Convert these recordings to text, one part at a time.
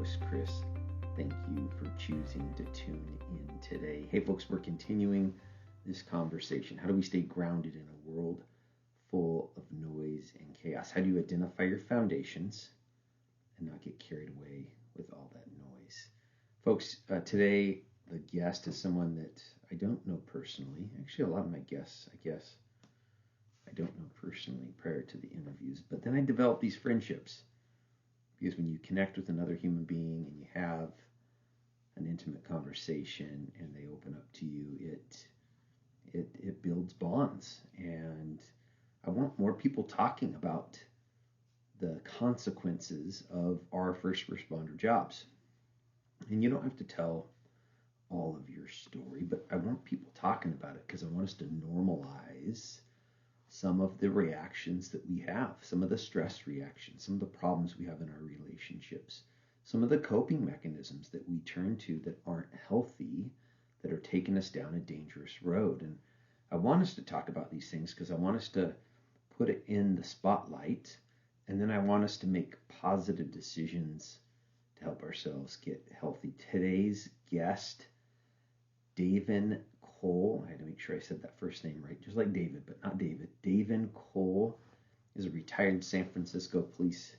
host, Chris. Thank you for choosing to tune in today. Hey, folks, we're continuing this conversation. How do we stay grounded in a world full of noise and chaos? How do you identify your foundations and not get carried away with all that noise? Folks, today the guest is someone that I don't know personally. Actually, a lot of my guests, I guess, I don't know personally prior to the interviews, but then I develop these friendships. Because when you connect with another human being and you have an intimate conversation and they open up to you, it builds bonds. And I want more people talking about the consequences of our first responder jobs. And you don't have to tell all of your story, but I want people talking about it because I want us to normalize some of the reactions that we have, some of the stress reactions, some of the problems we have in our relationships, some of the coping mechanisms that we turn to that aren't healthy, that are taking us down a dangerous road. And I want us to talk about these things because I want us to put it in the spotlight, and then I want us to make positive decisions to help ourselves get healthy. Today's guest, Davin Cole, I had to make sure I said that first name right, just like David, but not David. Davin Cole is a retired San Francisco police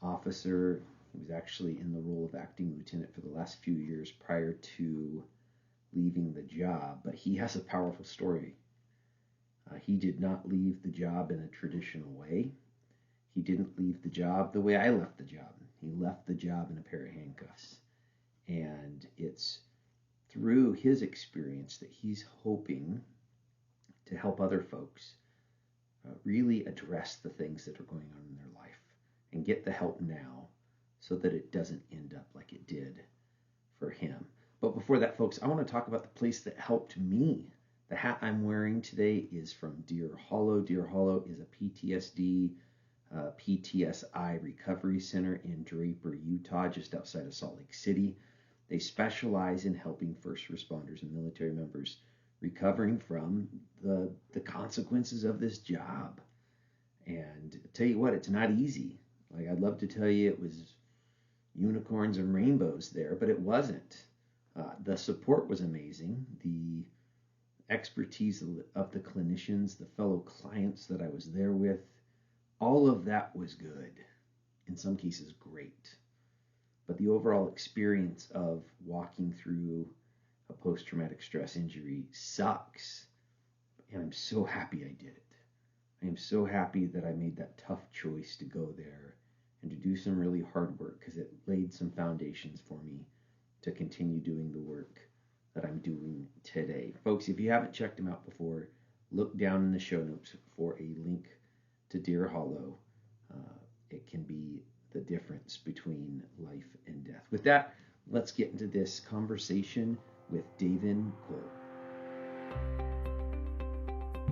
officer. He was actually in the role of acting lieutenant for the last few years prior to leaving the job, but he has a powerful story. He did not leave the job in a traditional way. He didn't leave the job the way I left the job. He left the job in a pair of handcuffs. And it's through his experience that he's hoping to help other folks really address the things that are going on in their life and get the help now so that it doesn't end up like it did for him. But before that, folks, I want to talk about the place that helped me. The hat I'm wearing today is from Deer Hollow. Deer Hollow is a PTSD, PTSI recovery center in Draper, Utah, just outside of Salt Lake City. They specialize in helping first responders and military members recovering from the consequences of this job. And I'll tell you what, it's not easy. Like, I'd love to tell you it was unicorns and rainbows there, but it wasn't. The support was amazing. The expertise of the clinicians, the fellow clients that I was there with, all of that was good. In some cases, great. But the overall experience of walking through a post-traumatic stress injury sucks. And I'm so happy I did it. I am so happy that I made that tough choice to go there and to do some really hard work because it laid some foundations for me to continue doing the work that I'm doing today. Folks, if you haven't checked them out before, look down in the show notes for a link to Deer Hollow. It can be the difference between life and death. With that, let's get into this conversation with Davin Cole.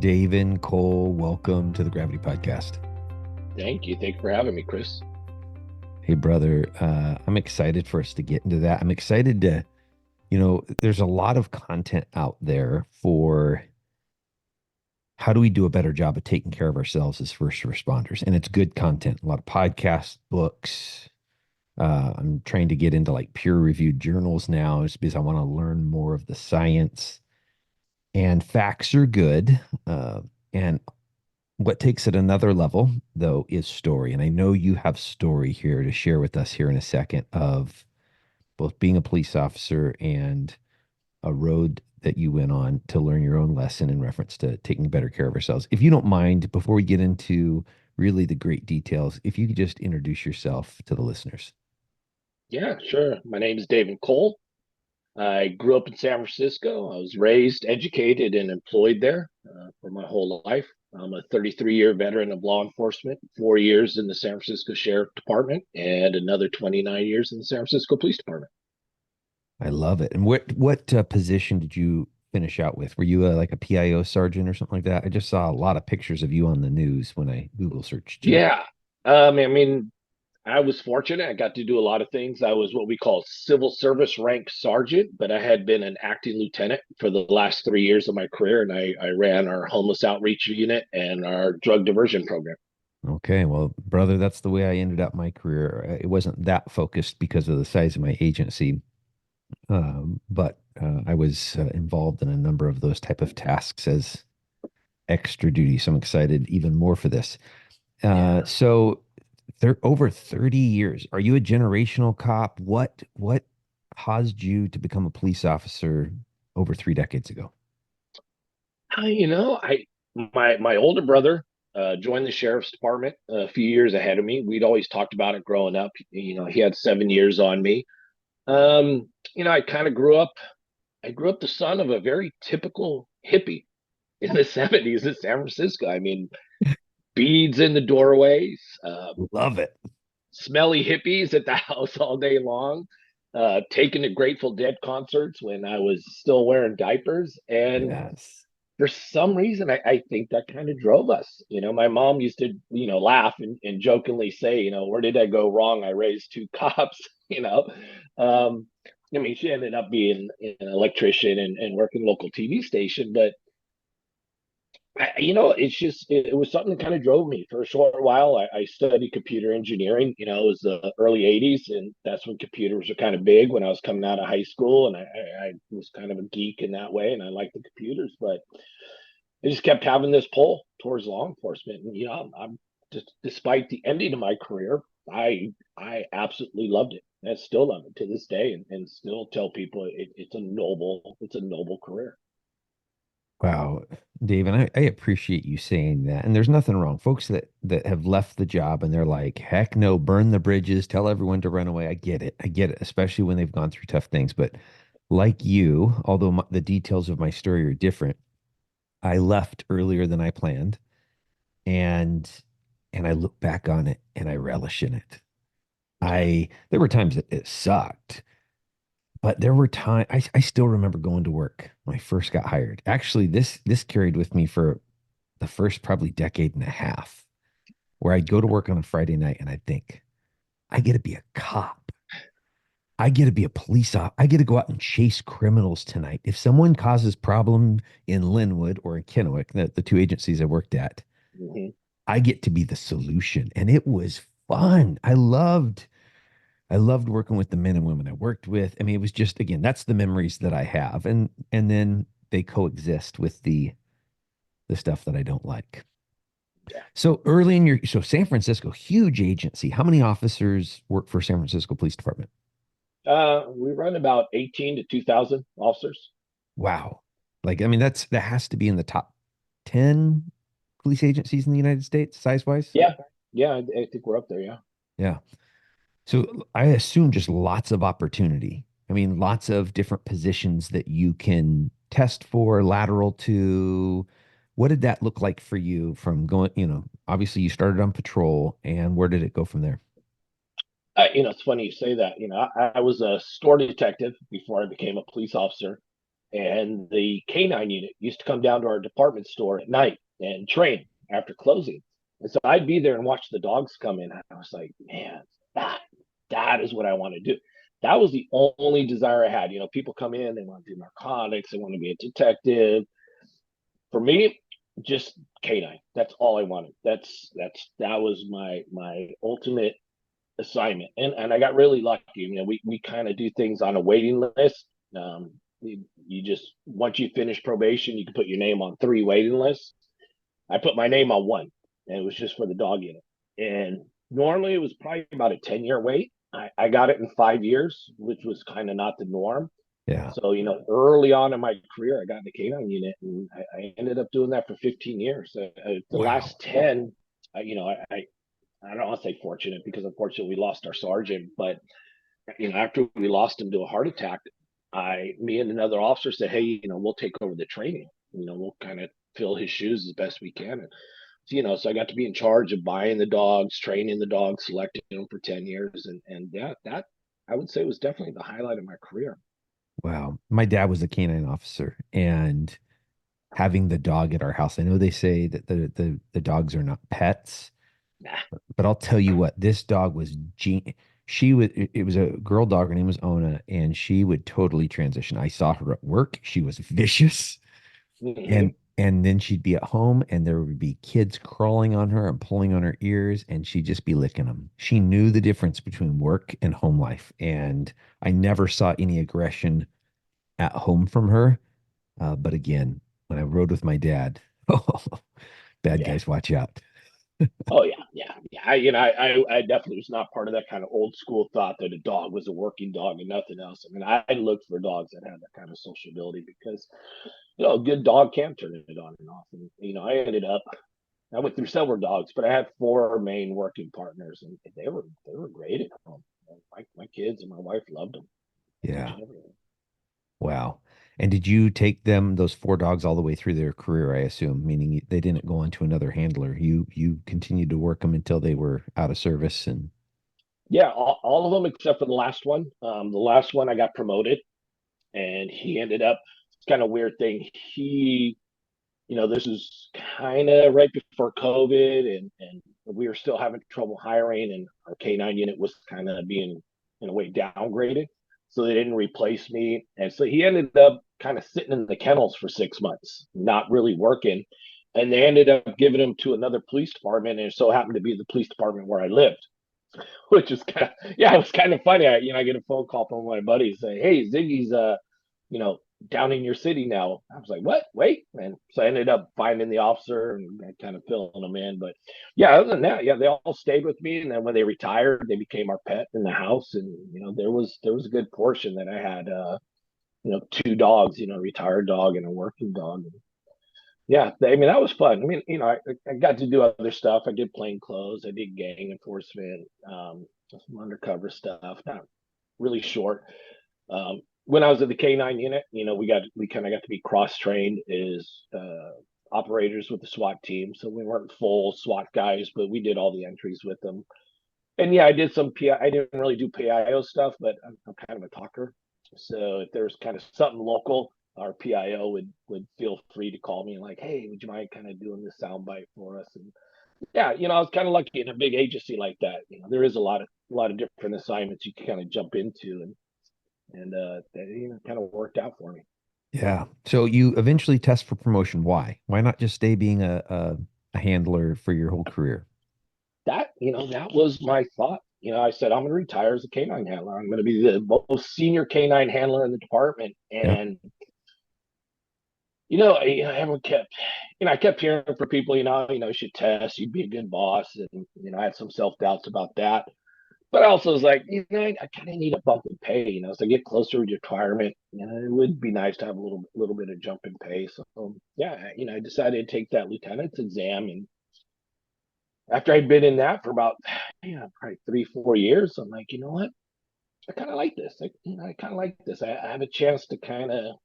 Davin Cole, welcome to the Gravity Podcast. Thank you. Thank you for having me, Chris. Hey, brother. I'm excited for us to get into that. I'm excited to, there's a lot of content out there for how do we do a better job of taking care of ourselves as first responders? And it's good content, a lot of podcasts, books. I'm trying to get into like peer-reviewed journals now just because I want to learn more of the science. And facts are good. And what takes it another level, though, is story. And I know you have story here to share with us here in a second of both being a police officer and a road that you went on to learn your own lesson in reference to taking better care of ourselves. If you don't mind, before we get into really the great details, if you could just introduce yourself to the listeners. Yeah, sure. My name is Davin Cole. I grew up in San Francisco. I was raised, educated, and employed there for my whole life. I'm a 33-year veteran of law enforcement, 4 years in the San Francisco Sheriff Department, and another 29 years in the San Francisco Police Department. I love it. And what position did you finish out with? Were you like a PIO sergeant or something like that? I just saw a lot of pictures of you on the news when I Google searched you. Yeah. I was fortunate. I got to do a lot of things. I was what we call civil service rank sergeant, but I had been an acting lieutenant for the last 3 years of my career, and I ran our homeless outreach unit and our drug diversion program. Okay, well, brother, that's the way I ended up my career. It wasn't that focused because of the size of my agency, but I was involved in a number of those type of tasks as extra duty. So I'm excited even more for this. Yeah. So they're over 30 years. Are you a generational cop? What caused you to become a police officer over 3 decades ago? I my older brother joined the sheriff's department a few years ahead of me. We'd always talked about it growing up. He had 7 years on me. I kind of grew up. I grew up the son of a very typical hippie in the '70s in San Francisco. I mean, beads in the doorways, Love it. smelly hippies at the house all day long, taking to Grateful Dead concerts when I was still wearing diapers. And Yes. for some reason, I think that kind of drove us. My mom used to, laugh and jokingly say, where did I go wrong? I raised two cops, you know. Um, I mean, she ended up being an electrician and working local TV station, but it's just it was something that kind of drove me for a short while. I studied computer engineering. It was the early '80s, and that's when computers were kind of big when I was coming out of high school, and I was kind of a geek in that way, and I liked the computers, but I just kept having this pull towards law enforcement. And I'm just, despite the ending of my career, I absolutely loved it. I still love it to this day, and still tell people it's a noble career. Wow, Dave, and I appreciate you saying that. And there's nothing wrong. Folks that have left the job and they're like, heck no, burn the bridges, tell everyone to run away. I get it. I get it, especially when they've gone through tough things. But like you, although the details of my story are different, I left earlier than I planned, and and I look back on it and I relish in it. Yeah. I there were times that it sucked, but there were times I still remember going to work when I first got hired. Actually, this carried with me for the first probably decade and a half, where I'd go to work on a Friday night and I'd think, I get to be a cop. I get to be a police officer. I get to go out and chase criminals tonight. If someone causes problem in Linwood or in Kennewick, the two agencies I worked at, Hmm. I get to be the solution. And it was fun. I loved working with the men and women I worked with. I mean, it was just, again, that's the memories that I have. And then they coexist with the stuff that I don't like. Yeah. So early in so San Francisco, huge agency. How many officers work for San Francisco Police Department? We run about 18 to 2,000 officers. Wow. Like, I mean, that has to be in the top 10 police agencies in the United States, size wise. Yeah. Yeah. I think we're up there. Yeah. Yeah. So I assume just lots of opportunity. I mean, lots of different positions that you can test for, lateral to. What did that look like for you from going, obviously you started on patrol, and where did it go from there? It's funny you say that. I was a store detective before I became a police officer, and the canine unit used to come down to our department store at night and train after closing. And so I'd be there and watch the dogs come in. I was like, man, that that is what I want to do. That was the only desire I had. People come in, they want to do narcotics, they want to be a detective. For me, just canine. That's all I wanted. That was my ultimate assignment, and I got really lucky. We kind of do things on a waiting list. You just once you finish probation, you can put your name on three waiting lists. I put my name on one, and it was just for the dog unit. And normally it was probably about a 10-year wait. I got it in 5 years, which was kind of not the norm. Yeah. So, early on in my career, I got in the canine unit, and I ended up doing that for 15 years. The Wow. last 10, I don't want to say fortunate because unfortunately we lost our sergeant, but after we lost him to a heart attack, me and another officer said, hey, we'll take over the training. We'll kind of fill his shoes as best we can. And so I got to be in charge of buying the dogs, training the dogs, selecting them for 10 years, and yeah, that I would say was definitely the highlight of my career. Wow. My dad was a canine officer, and having the dog at our house, I know they say that the dogs are not pets, Nah. but I'll tell you what, this dog was she was it was a girl dog. Her name was Ona, and she would totally transition. I saw her at work. She was vicious, and Hmm. And then she'd be at home and there would be kids crawling on her and pulling on her ears and she'd just be licking them. She knew the difference between work and home life. And I never saw any aggression at home from her. But again, when I rode with my dad, oh, bad Yeah. guys, watch out. Oh yeah. I definitely was not part of that kind of old school thought that a dog was a working dog and nothing else. I mean, I looked for dogs that had that kind of sociability because a good dog can turn it on and off. And I went through several dogs, but I had four main working partners, and they were great at home. My kids and my wife loved them, each Yeah. and every one. Wow. And did you take them, those four dogs, all the way through their career, I assume, meaning they didn't go on to another handler. You continued to work them until they were out of service and Yeah, all of them except for the last one. The last one I got promoted, and he ended up. It's kind of weird thing. This is kind of right before COVID, and we were still having trouble hiring, and our K9 unit was kind of being, in a way, downgraded. So they didn't replace me. And so he ended up kind of sitting in the kennels for 6 months, not really working. And they ended up giving him to another police department, and it so happened to be the police department where I lived, which is yeah, it was kind of funny. I get a phone call from one of my buddies saying, "Hey, Ziggy's you know, down in your city now." I was like, "What? Wait." And so I ended up finding the officer and kind of filling them in. But yeah, other than that, yeah, they all stayed with me. And then when they retired, they became our pet in the house. And there was a good portion that I had two dogs, a retired dog and a working dog. And yeah, I mean that was fun. I mean, I got to do other stuff. I did plain clothes. I did gang enforcement, some undercover stuff. Not really short. When I was at the K9 unit, we kind of got to be cross trained as operators with the SWAT team. So we weren't full SWAT guys, but we did all the entries with them. And yeah, I did some PI. I didn't really do PIO stuff, but I'm kind of a talker. So if there's kind of something local, our PIO would feel free to call me and like, hey, would you mind kind of doing this soundbite for us? And yeah, I was kind of lucky in a big agency like that. There is a lot of different assignments you can kind of jump into, and that kind of worked out for me. yeah. So you eventually test for promotion. Why? Why not just stay being a handler for your whole career? That was my thought. I said I'm going to retire as a canine handler. I'm going to be the most senior canine handler in the department, Yeah. and everyone I kept hearing from people, you should test, you'd be a good boss, and I had some self doubts about that. But I also was like, I kind of need a bump in pay. As I get closer to retirement, it would be nice to have a little bit of jump in pay. So yeah, I decided to take that lieutenant's exam, and after I'd been in that for about probably 3 4 years, I'm like, you know what? I kind of like this. I kind of like this. I have a chance to kind of,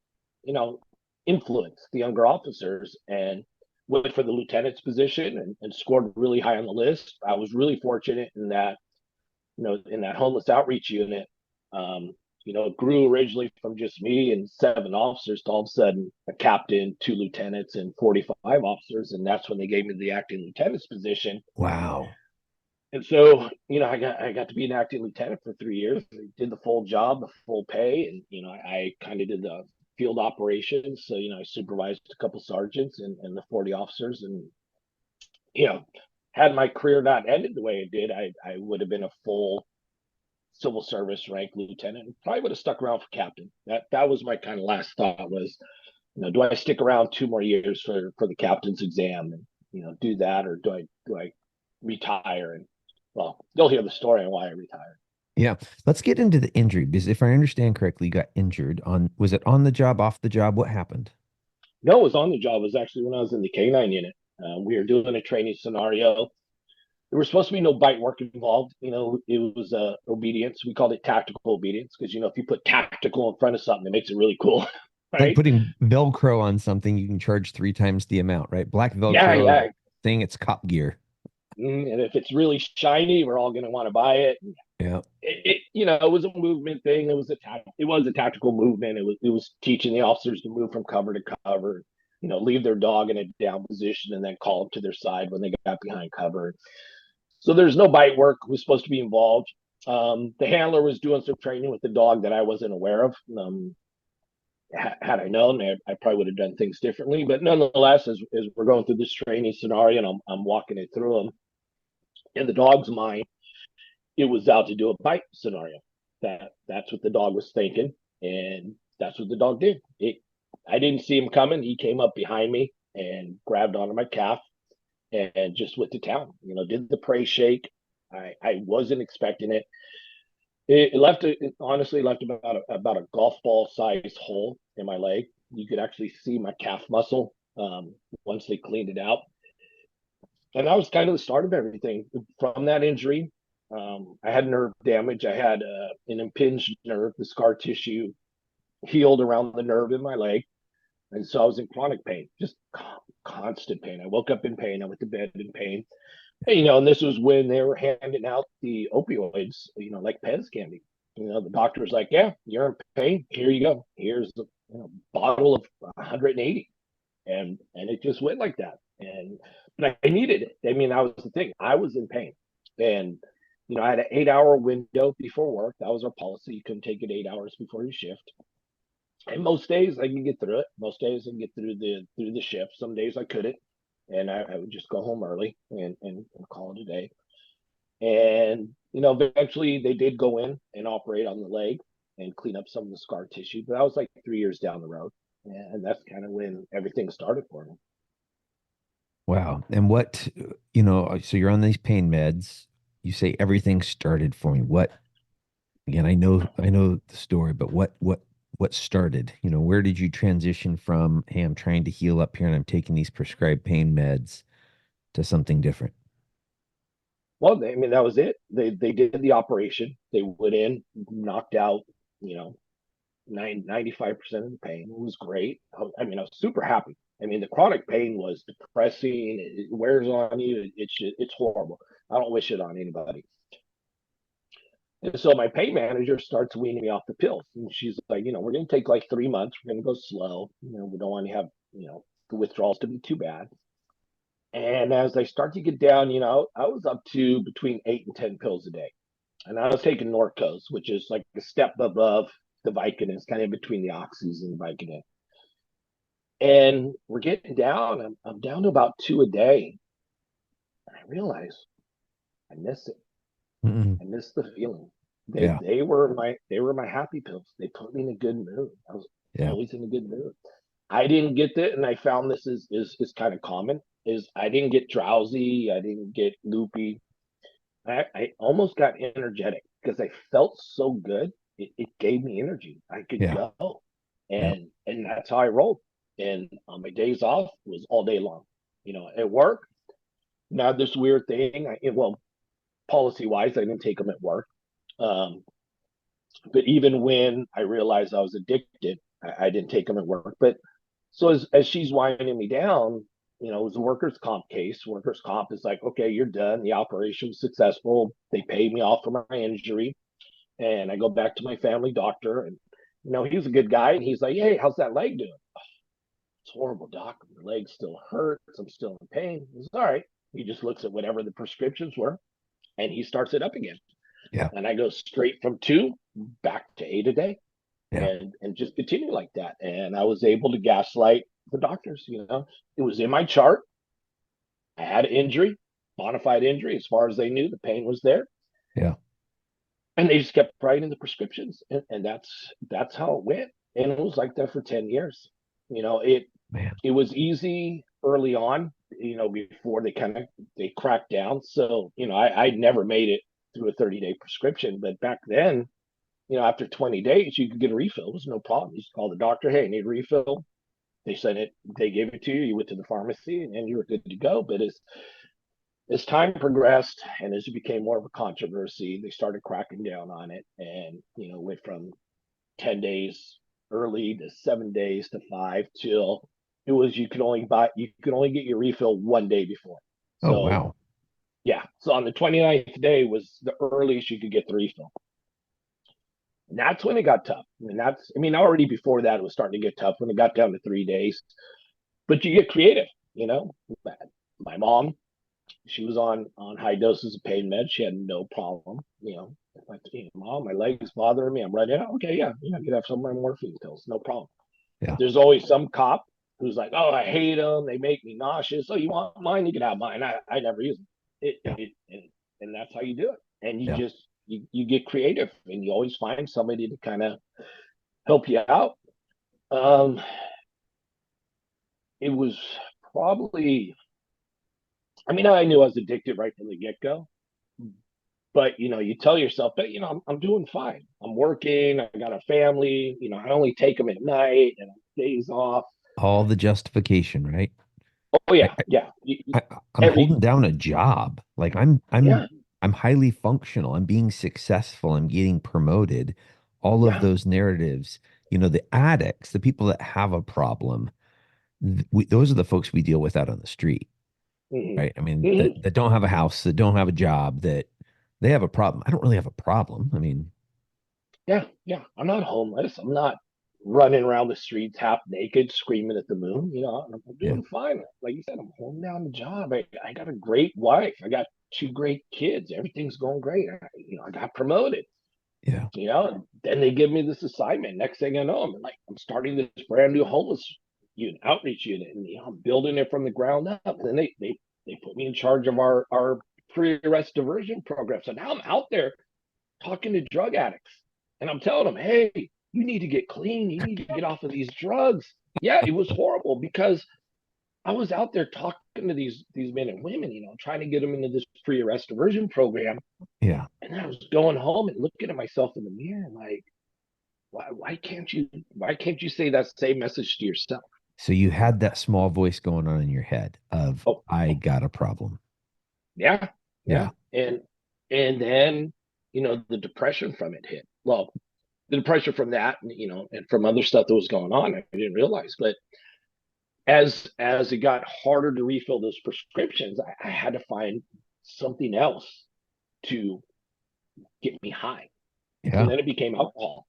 you know, influence the younger officers, and went for the lieutenant's position, and scored really high on the list. I was really fortunate in that, in that homeless outreach unit. Um, it grew originally from just me and 7 officers to all of a sudden a captain, 2 lieutenants, and 45 officers. And that's when they gave me the acting lieutenant's position. Wow. And so, I got to be an acting lieutenant for 3 years. I did the full job, the full pay, and I kind of did the field operations. So, I supervised a couple sergeants and the 40 officers, and you know, had my career not ended the way it did, I would have been a full civil service rank lieutenant, and probably would have stuck around for captain. That was my kind of last thought was, do I stick around 2 more years for the captain's exam and do that, or do I retire? And well, you'll hear the story on why I retired. Yeah. Let's get into the injury because if I understand correctly, you got injured was it on the job, off the job? What happened? No, it was on the job. It was actually when I was in the K9 unit. We were doing a training scenario. There was supposed to be no bite work involved. It was obedience. We called it tactical obedience because if you put tactical in front of something, it makes it really cool, Like right? putting Velcro on something, you can charge three times the amount, right? Black Yeah, Velcro yeah. thing, it's cop gear. And if it's really shiny, we're all going to want to buy it. Yeah. It was a movement thing. It was a tactical movement. It was teaching the officers to move from cover to cover. Leave their dog in a down position and then call them to their side when they got behind cover. So there's no bite work was supposed to be involved. The handler was doing some training with the dog that I wasn't aware of. Had I known, I probably would have done things differently. But nonetheless, as we're going through this training scenario, and I'm walking it through them, in the dog's mind, it was out to do a bite scenario. That's what the dog was thinking, and that's what the dog did. I didn't see him coming. He came up behind me and grabbed onto my calf and just went to town. Did the prey shake. I wasn't expecting it. It honestly left about a golf ball size hole in my leg. You could actually see my calf muscle once they cleaned it out. And that was kind of the start of everything. From that injury, I had nerve damage. I had an impinged nerve, the scar tissue healed around the nerve in my leg. And so I was in chronic pain, just constant pain. I woke up in pain. I went to bed in pain. And this was when they were handing out the opioids, like Pez candy. The doctor was like, yeah, you're in pain. Here you go. Here's a bottle of 180. And it just went like that. But I needed it. I mean, that was the thing. I was in pain. And, I had an 8-hour window before work. That was our policy. You couldn't take it 8 hours before your shift. And most days I can get through it. Most days I can get through the shift. Some days I couldn't. And I would just go home early and call it a day. And, eventually they did go in and operate on the leg and clean up some of the scar tissue. But that was like 3 years down the road. And that's kind of when everything started for me. Wow. And so you're on these pain meds. You say everything started for me. What, again, I know the story, but what started? Where did you transition from, hey, I'm trying to heal up here and I'm taking these prescribed pain meds to something different? Well, I mean, that was it. They did the operation. They went in, knocked out, 95% of the pain. It was great. I mean, I was super happy. I mean, the chronic pain was depressing. It wears on you. It's horrible. I don't wish it on anybody. And so my pain manager starts weaning me off the pills. And she's like, we're going to take like 3 months. We're going to go slow. We don't want to have, the withdrawals to be too bad. And as I start to get down, I was up to between 8 and 10 pills a day. And I was taking Norcos, which is like a step above the Vicodin. It's kind of between the Oxys and the Vicodin. And we're getting down. I'm down to about 2 a day. And I realize I miss it. Mm-mm. I miss the feeling. They Yeah. they were my happy pills. They put me in a good mood. I was Yeah. always in a good mood. I didn't get that, and I found this is kind of common. Is I didn't get drowsy. I didn't get loopy. I almost got energetic because I felt so good. It gave me energy. I could Yeah. go, Yeah. and that's how I rolled. And on my days off was all day long. At work, now this weird thing. Well, policy wise, I didn't take them at work. Um, but even when I realized I was addicted, I didn't take them at work. But so as she's winding me down, it was a workers' comp case. Workers' comp is like, okay, you're done. The operation was successful. They paid me off for my injury. And I go back to my family doctor, and he's a good guy. And he's like, hey, how's that leg doing? It's horrible, doc. The leg still hurts. I'm still in pain. He's all right. He just looks at whatever the prescriptions were, and he starts it up again. Yeah. And I go straight from 2 back to 8 a day, Yeah. and just continue like that. And I was able to gaslight the doctors. It was in my chart. I had an injury, bona fide injury, as far as they knew. The pain was there, Yeah. and they just kept writing the prescriptions, and that's how it went. And it was like that for 10 years. It Man. it was easy early on. Before they cracked down. So I never made it through a 30-day prescription, but back then, after 20 days, you could get a refill. It was no problem. You just call the doctor, hey, I need a refill. They sent it, they gave it to you. You went to the pharmacy, and you were good to go. But as time progressed and as it became more of a controversy, they started cracking down on it, and went from 10 days early to 7 days to 5 till it was you could only get your refill one day before. Oh, So wow. yeah, so on the 29th day was the earliest you could get the refill. And that's when it got tough. Already before that, it was starting to get tough when it got down to 3 days. But you get creative, you know. My mom, she was on high doses of pain meds. She had no problem, Like, Mom, my leg's bothering me. I'm running out. Okay, yeah, you can have some of my morphine pills, no problem. Yeah. But there's always some cop who's like, oh, I hate them. They make me nauseous. Oh, you want mine? You can have mine. I never use them. Yeah. And that's how you do it. And you Yeah. just, you get creative and you always find somebody to kind of help you out. Um, it was probably, I mean, I knew I was addicted right from the get go, but you tell yourself, but I'm doing fine. I'm working. I got a family. I only take them at night and days off. All the justification, right? Oh I, yeah, yeah. I I'm Every holding down a job. Like yeah, I'm highly functional. I'm being successful. I'm getting promoted. All of yeah. those narratives, the addicts, the people that have a problem, those are the folks we deal with out on the street, Hmm. right? I mean, that Hmm. that don't have a house, that don't have a job, that they have a problem. I don't really have a problem. I mean, Yeah, yeah. I'm not homeless. I'm not running around the streets half naked, screaming at the moon. I'm yeah, doing fine. Like you said, I'm holding down the job. I got a great wife. I got two great kids. Everything's going great. I got promoted. yeah, Then they give me this assignment. Next thing I know, I'm starting this brand new homeless unit, outreach unit, and I'm building it from the ground up. And then they put me in charge of our pre-arrest diversion program. So now I'm out there talking to drug addicts, and I'm telling them, hey, you need to get clean. You need to get off of these drugs. Yeah, it was horrible because I was out there talking to these men and women, trying to get them into this pre-arrest diversion program. yeah. And then I was going home and looking at myself in the mirror, like, why can't you say that same message to yourself? So you had that small voice going on in your head of, Oh, I oh got a problem. yeah, yeah. Yeah. And then the depression from it hit. Well, the depression from that, and from other stuff that was going on, I didn't realize. But as it got harder to refill those prescriptions, I had to find something else to get me high. So Yeah. then it became alcohol.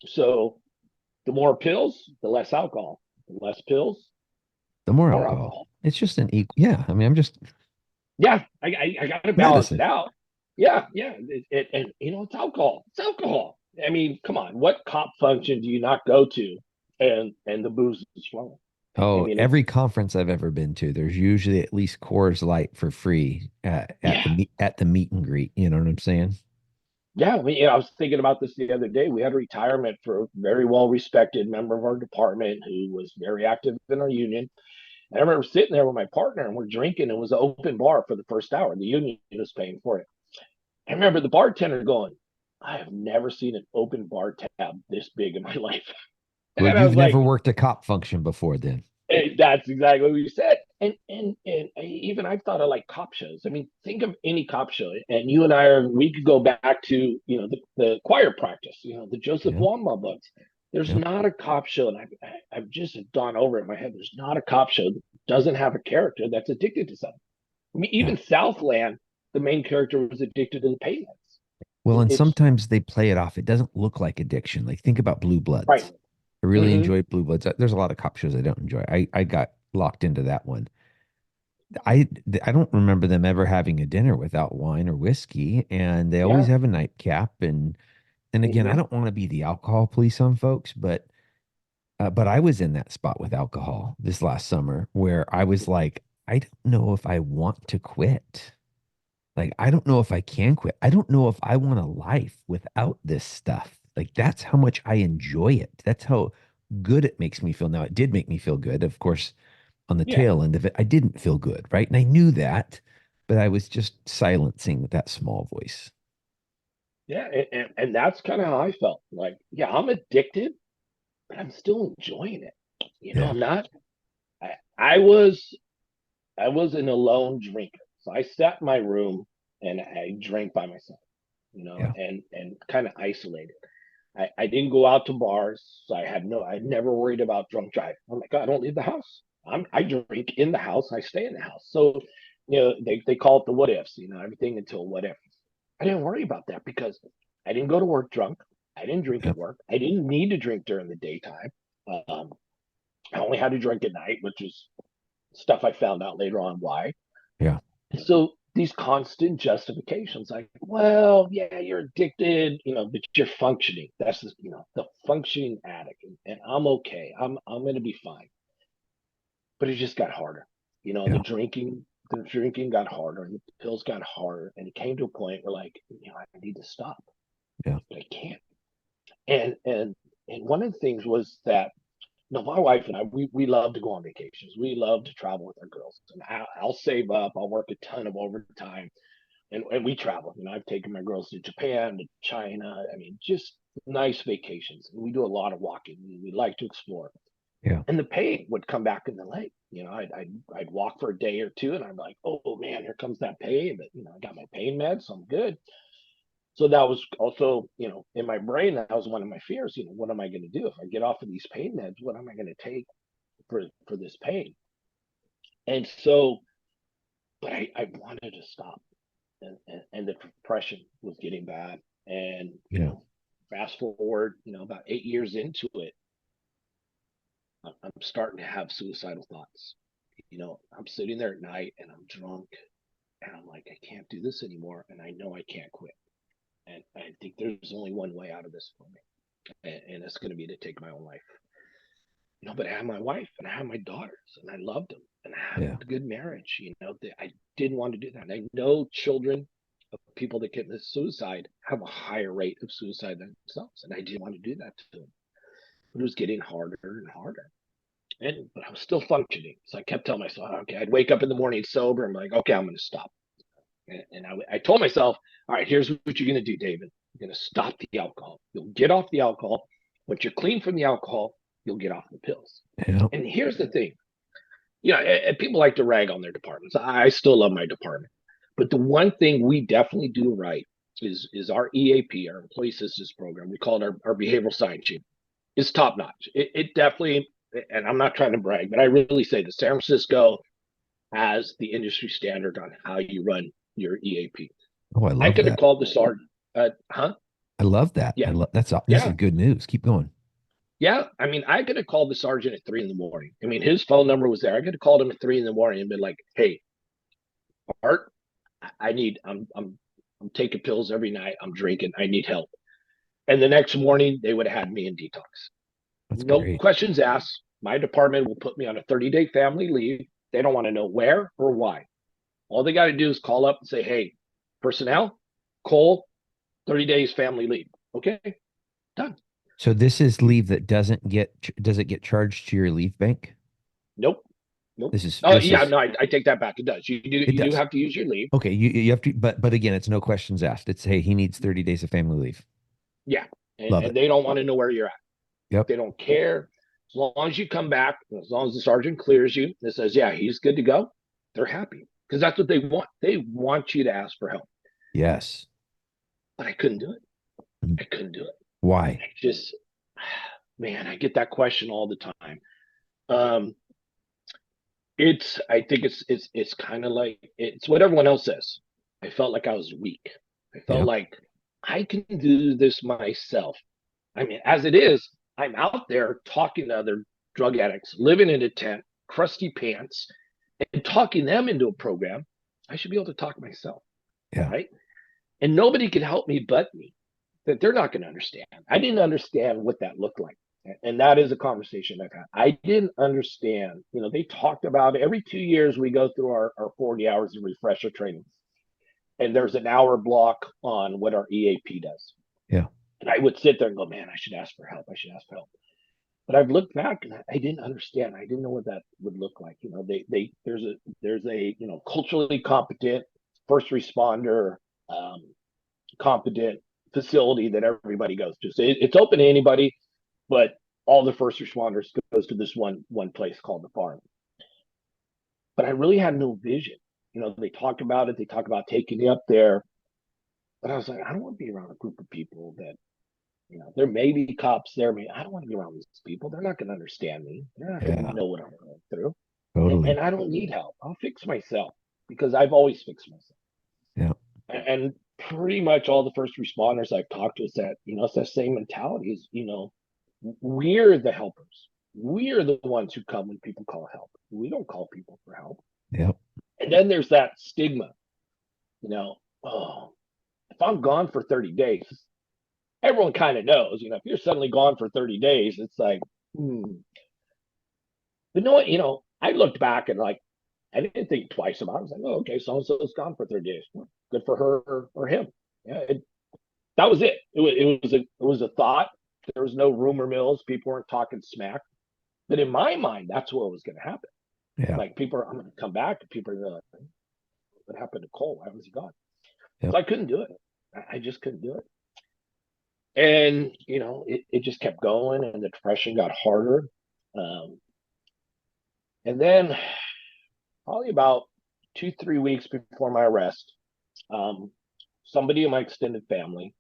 So the more pills, the less alcohol. The less pills, The more more alcohol. alcohol. It's just an equal. Yeah. I mean, I'm just Yeah, I got to balance it medicine. out. Yeah, yeah, and it's alcohol. It's alcohol. I mean, come on, what cop function do you not go to, and the booze is flowing? I Oh, mean, every conference I've ever been to, there's usually at least Coors Light for free at yeah, the meet and greet. You know what I'm saying? yeah. I was thinking about this the other day. We had a retirement for a very well respected member of our department who was very active in our union. And I remember sitting there with my partner and we're drinking. It was an open bar for the first hour. The union was paying for it. I remember the bartender going, I have never seen an open bar tab this big in my life. Well, And I you've was never like, worked a cop function before then. hey, that's exactly what you said. And even I've thought of like cop shows. I mean, think of any cop show. And you and we could go back to, the choir practice, the Joseph Yeah. Wamba books. There's Yeah. not a cop show, and I've just gone over it in my head. There's not a cop show that doesn't have a character that's addicted to something. I mean, Yeah. even Southland, the main character was addicted to the payments. Well, and It's sometimes they play it off. It doesn't look like addiction. Like think about Blue right. Bloods. I really Mm-hmm. enjoyed Blue Bloods. There's a lot of cop shows I don't enjoy. I got locked into that one. I I don't remember them ever having a dinner without wine or whiskey, and they always Yeah. have a nightcap. And again, I Mm-hmm. don't want to be the alcohol police on folks, but I was in that spot with alcohol this last summer where I was like, I don't know if I want to quit. Like, I don't know if I can quit. I don't know if I want a life without this stuff. Like, that's how much I enjoy it. That's how good it makes me feel. Now, it did make me feel good. Of course, on the Yeah. tail end of it, I didn't feel good, right? And I knew that, but I was just silencing that small voice. Yeah. And that's kind of how I felt. Like, yeah, I'm addicted, but I'm still enjoying it. Yeah. I'm not. I, I was I was an alone drinker, so I sat in my room and I drank by myself. Yeah. And kind of isolated. I didn't go out to bars, so I never worried about drunk driving. I'm like, I don't leave the house. I drink in the house. I stay in the house. So, they call it the what ifs. Everything until what if. I didn't worry about that because I didn't go to work drunk. I didn't drink Yeah. at work. I didn't need to drink during the daytime. Um, I only had to drink at night, which is stuff I found out later on why. Yeah. So these constant justifications, like, well, yeah, you're addicted, but you're functioning. That's just, the functioning addict, and I'm okay. I'm gonna be fine. But it just got harder. Yeah. The drinking got harder, and the pills got harder, and it came to a point where, like, I need to stop, Yeah. but I can't. And one of the things was that, my wife and I, we love to go on vacations. We love to travel with our girls, and I'll save up. I'll work a ton of overtime, and we travel. I've taken my girls to Japan, to China. I mean, just nice vacations. And we do a lot of walking. We like to explore. Yeah. And the pain would come back in the leg. I'd walk for a day or two, and I'm like, oh man, here comes that pain. But I got my pain meds, so I'm good. So that was also, in my brain, that was one of my fears. What am I going to do if I get off of these pain meds? What am I going to take for this pain? And so, but I wanted to stop, and the depression was getting bad. And Yeah. fast forward, about 8 years into it, I'm starting to have suicidal thoughts. I'm sitting there at night and I'm drunk, and I'm like, I can't do this anymore, and I know I can't quit. And I think there's only one way out of this for me, and it's going to be to take my own life. But I have my wife and I have my daughters, and I loved them, and I had Yeah. a good marriage. I didn't want to do that. And I know children of people that commit suicide have a higher rate of suicide than themselves, and I didn't want to do that to them. But it was getting harder and harder. But I was still functioning. So I kept telling myself, okay, I'd wake up in the morning sober. I'm like, okay, I'm going to stop. And I told myself, all right, here's what you're going to do, David. You're going to stop the alcohol. You'll get off the alcohol. Once you're clean from the alcohol, you'll get off the pills. Yeah. And here's the thing. People like to rag on their departments. I still love my department. But the one thing we definitely do right is our EAP, our Employee Assistance Program. We call it our behavioral science unit. It's top notch. It definitely, and I'm not trying to brag, but I really say that San Francisco has the industry standard on how you run your EAP. Oh, I I love could have that. called the sergeant. Huh? I love that. Yeah, This is yeah, good news. Keep going. yeah. I mean, I could have called the sergeant at 3 in the morning. I mean, his phone number was there. I could have called him at 3 in the morning and been like, "Hey, Art, I need. I'm taking pills every night. I'm drinking. I need help." And the next morning, they would have had me in detox. That's No great. questions asked. My department will put me on a 30-day family leave. They don't want to know where or why. All they got to do is call up and say, hey, personnel, Cole, 30 days family leave. Okay, done. So this is leave that does it get charged to your leave bank? Nope. Nope. This is Oh, this yeah, is no, I take that back. It does. it You do does. have to use your leave. Okay, you have to, but again, it's no questions asked. It's hey, he needs 30 days of family leave. Yeah. Love And it. they don't want to know where you're at. Yep. They don't care. As long as you come back, as long as the sergeant clears you and says, yeah, he's good to go, they're happy because that's what they want. They want you to ask for help. Yes. But I couldn't do it. Mhm. I couldn't do it. Why? I just, man, I get that question all the time. Um, I think it's kind of like it's what everyone else says. I felt like I was weak. I felt Yep. like I can do this myself. I mean, as it is, I'm out there talking to other drug addicts, living in a tent, crusty pants, and talking them into a program. I should be able to talk myself, Yeah. right? And nobody can help me but me. That they're not going to understand. I didn't understand what that looked like. And that is a conversation I've had. I didn't understand. They talked about every 2 years we go through our 40 hours of refresher training. And there's an hour block on what our EAP does. Yeah. And I would sit there and go, man, I should ask for help. I should ask for help. But I've looked back and I didn't understand. I didn't know what that would look like. There's a culturally competent first responder competent facility that everybody goes to. So it's open to anybody, but all the first responders goes to this one place called the farm. But I really had no vision. They talk about it. They talk about taking me up there, but I was like, I don't want to be around a group of people that, there may be cops there. I don't want to be around these people. They're not going to understand me. They're not going to Yeah. know what I'm going through. And Totally. I don't need help. I'll fix myself because I've always fixed myself. Yeah. And pretty much all the first responders I've talked to is that, it's that same mentality is, we're the helpers. We're the ones who come when people call help. We don't call people for help. Yep. And then there's that stigma. you know, oh, if I'm gone for 30 days, everyone kind of knows, if you're suddenly gone for 30 days, it's like, hmm. But know what, I looked back and like, I didn't think twice about it. I was like, oh, okay, so and so's gone for 30 days. Well, good for her or him. Yeah, that was it. It was a thought. There was no rumor mills. People weren't talking smack. But in my mind, that's what was going to happen. Yeah. Like I'm going to come back. And people are like, what happened to Cole? Why was he gone? Yep. So I couldn't do it. I just couldn't do it. And it just kept going, and the depression got harder. And then probably about 2-3 weeks before my arrest, um, somebody in my extended family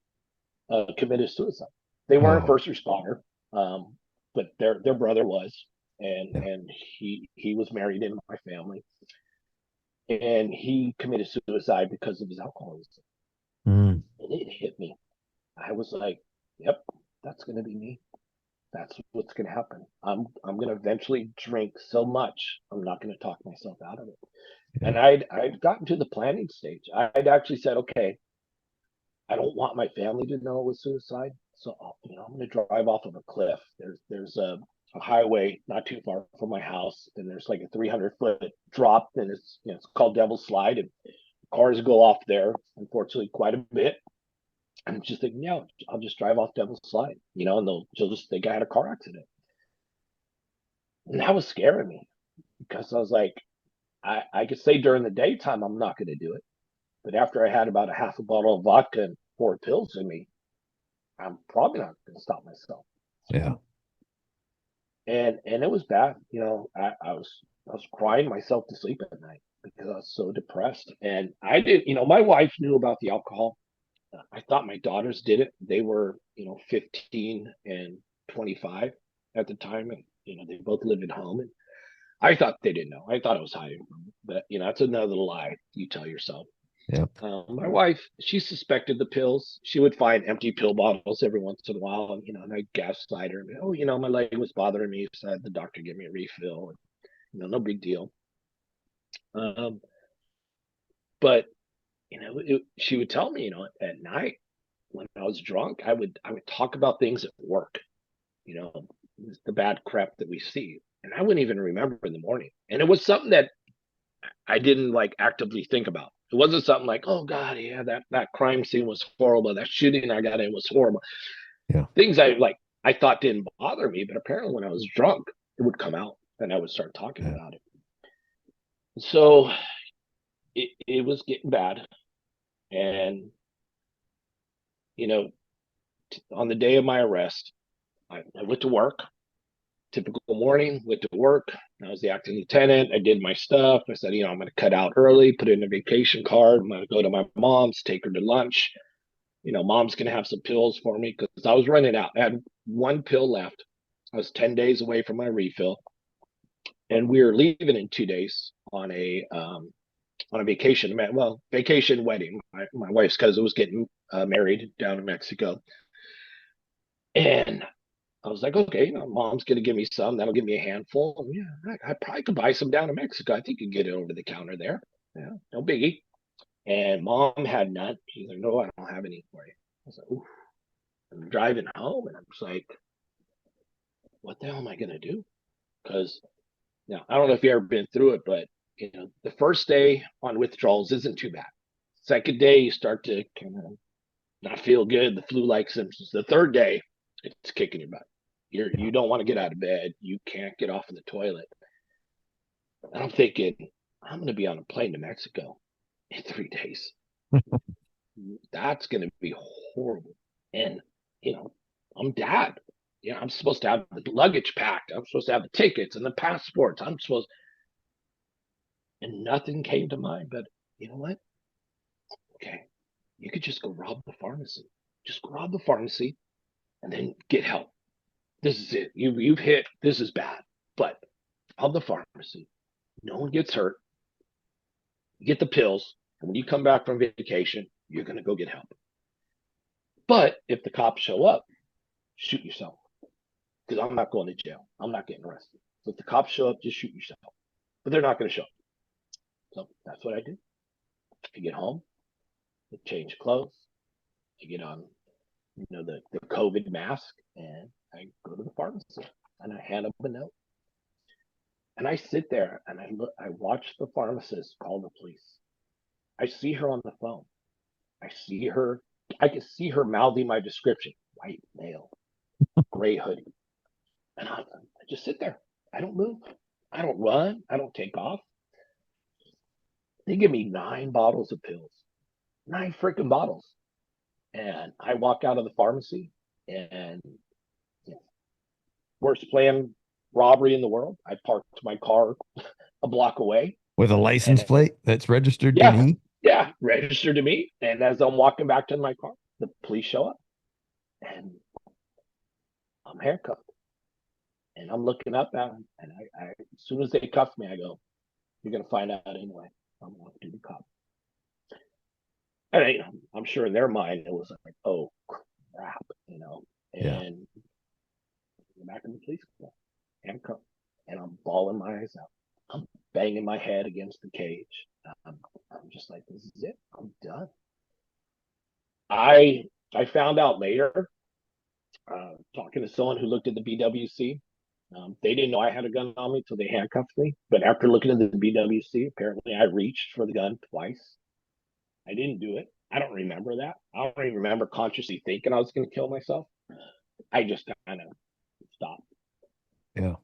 committed suicide. They weren't a Oh, first responder, but their brother was, and yeah. and he was married in my family, and he committed suicide because of his alcoholism. Mm, And it hit me. I was like, "Yep, that's gonna be me. That's what's gonna happen. I'm gonna eventually drink so much, I'm not gonna talk myself out of it." yeah. And I'd gotten to the planning stage. I'd actually said, "Okay, I don't want my family to know it was suicide. So, I'm going to drive off of a cliff. There's a highway not too far from my house, and there's like a 300-foot drop, and it's called Devil's Slide, and cars go off there, unfortunately, quite a bit. I'm just thinking, yeah, I'll just drive off Devil's Slide, and they'll just think I had a car accident. And that was scaring me because I was like, I could say during the daytime I'm not going to do it, but after I had about a half a bottle of vodka and 4 pills in me, I'm probably not going to stop myself. Yeah. And it was bad. I was crying myself to sleep at night because I was so depressed. And I did, my wife knew about the alcohol. I thought my daughters did it. They were, 15 and 25 at the time, and they both lived at home. And I thought they didn't know. I thought I was hiding from them, but that's another lie you tell yourself. Yep. My wife, she suspected the pills. She would find empty pill bottles every once in a while, and I'd gaslight her. Oh, my leg was bothering me, so I had the doctor give me a refill. And, no big deal. Um, but she would tell me, at night when I was drunk, I would talk about things at work, you know, the bad crap that we see, and I wouldn't even remember in the morning. And it was something that I didn't like actively think about. It wasn't something like, oh God, yeah, that crime scene was horrible. That shooting I got in was horrible. Yeah. Things I thought didn't bother me, but apparently when I was drunk, it would come out and I would start talking Yeah. about it. So it was getting bad. And, you know, on the day of my arrest, I went to work. Typical morning, went to work. I was the acting lieutenant. I did my stuff. I said, I'm going to cut out early, put in a vacation card. I'm going to go to my mom's, take her to lunch. Mom's going to have some pills for me because I was running out. I had one pill left. I was 10 days away from my refill. And we were leaving in 2 days on a vacation. Well, vacation wedding. My wife's cousin was getting married down in Mexico. And I was like, okay, mom's gonna give me some. That'll give me a handful. And yeah, I probably could buy some down in Mexico. I think you can get it over the counter there. Yeah, no biggie. And mom had none. She's like, no, I don't have any for you. I was like, oof. I'm driving home, and I'm just like, what the hell am I gonna do? Because now I don't know if you ever been through it, but the first day on withdrawals isn't too bad. Second day, you start to kind of not feel good, the flu-like symptoms. The third day, it's kicking your butt. You don't want to get out of bed. You can't get off of the toilet. And I'm thinking, I'm going to be on a plane to Mexico in 3 days. That's going to be horrible. And, I'm dad. I'm supposed to have the luggage packed. I'm supposed to have the tickets and the passports. And nothing came to mind. But you know what? Okay, you could just go rob the pharmacy. Just go rob the pharmacy and then get help. This is it. You've hit. This is bad. But rob the pharmacy. No one gets hurt. You get the pills, and when you come back from vacation, you're gonna go get help. But if the cops show up, shoot yourself. Because I'm not going to jail. I'm not getting arrested. So if the cops show up, just shoot yourself. But they're not going to show up. So that's what I did. I get home. I change clothes, I get on, the COVID mask, and I go to the pharmacy and I hand up a note. And I sit there and I watch the pharmacist call the police. I see her on the phone. I can see her mouthing my description: white male, gray hoodie. And I just sit there. I don't move. I don't run. I don't take off. They give me 9 bottles of pills, 9 freaking bottles. And I walk out of the pharmacy, and worst planned robbery in the world. I parked my car a block away. With a license And plate that's registered to yeah, me? yeah, registered to me. And as I'm walking back to my car, the police show up, and I'm handcuffed. And I'm looking up at them, and as soon as they cuff me, I go, "You're gonna find out anyway. I'm going to do the cop." And I'm sure in their mind it was like, "Oh crap," Yeah. And back in the police car, handcuffed, and I'm bawling my eyes out. I'm banging my head against the cage. I'm just like, "This is it. I'm done." I found out later, talking to someone who looked at the BWC. They didn't know I had a gun on me until they handcuffed me. But after looking at the BWC, apparently I reached for the gun twice. I didn't do it. I don't remember that. I don't even remember consciously thinking I was going to kill myself. I just kind of stopped. Yeah.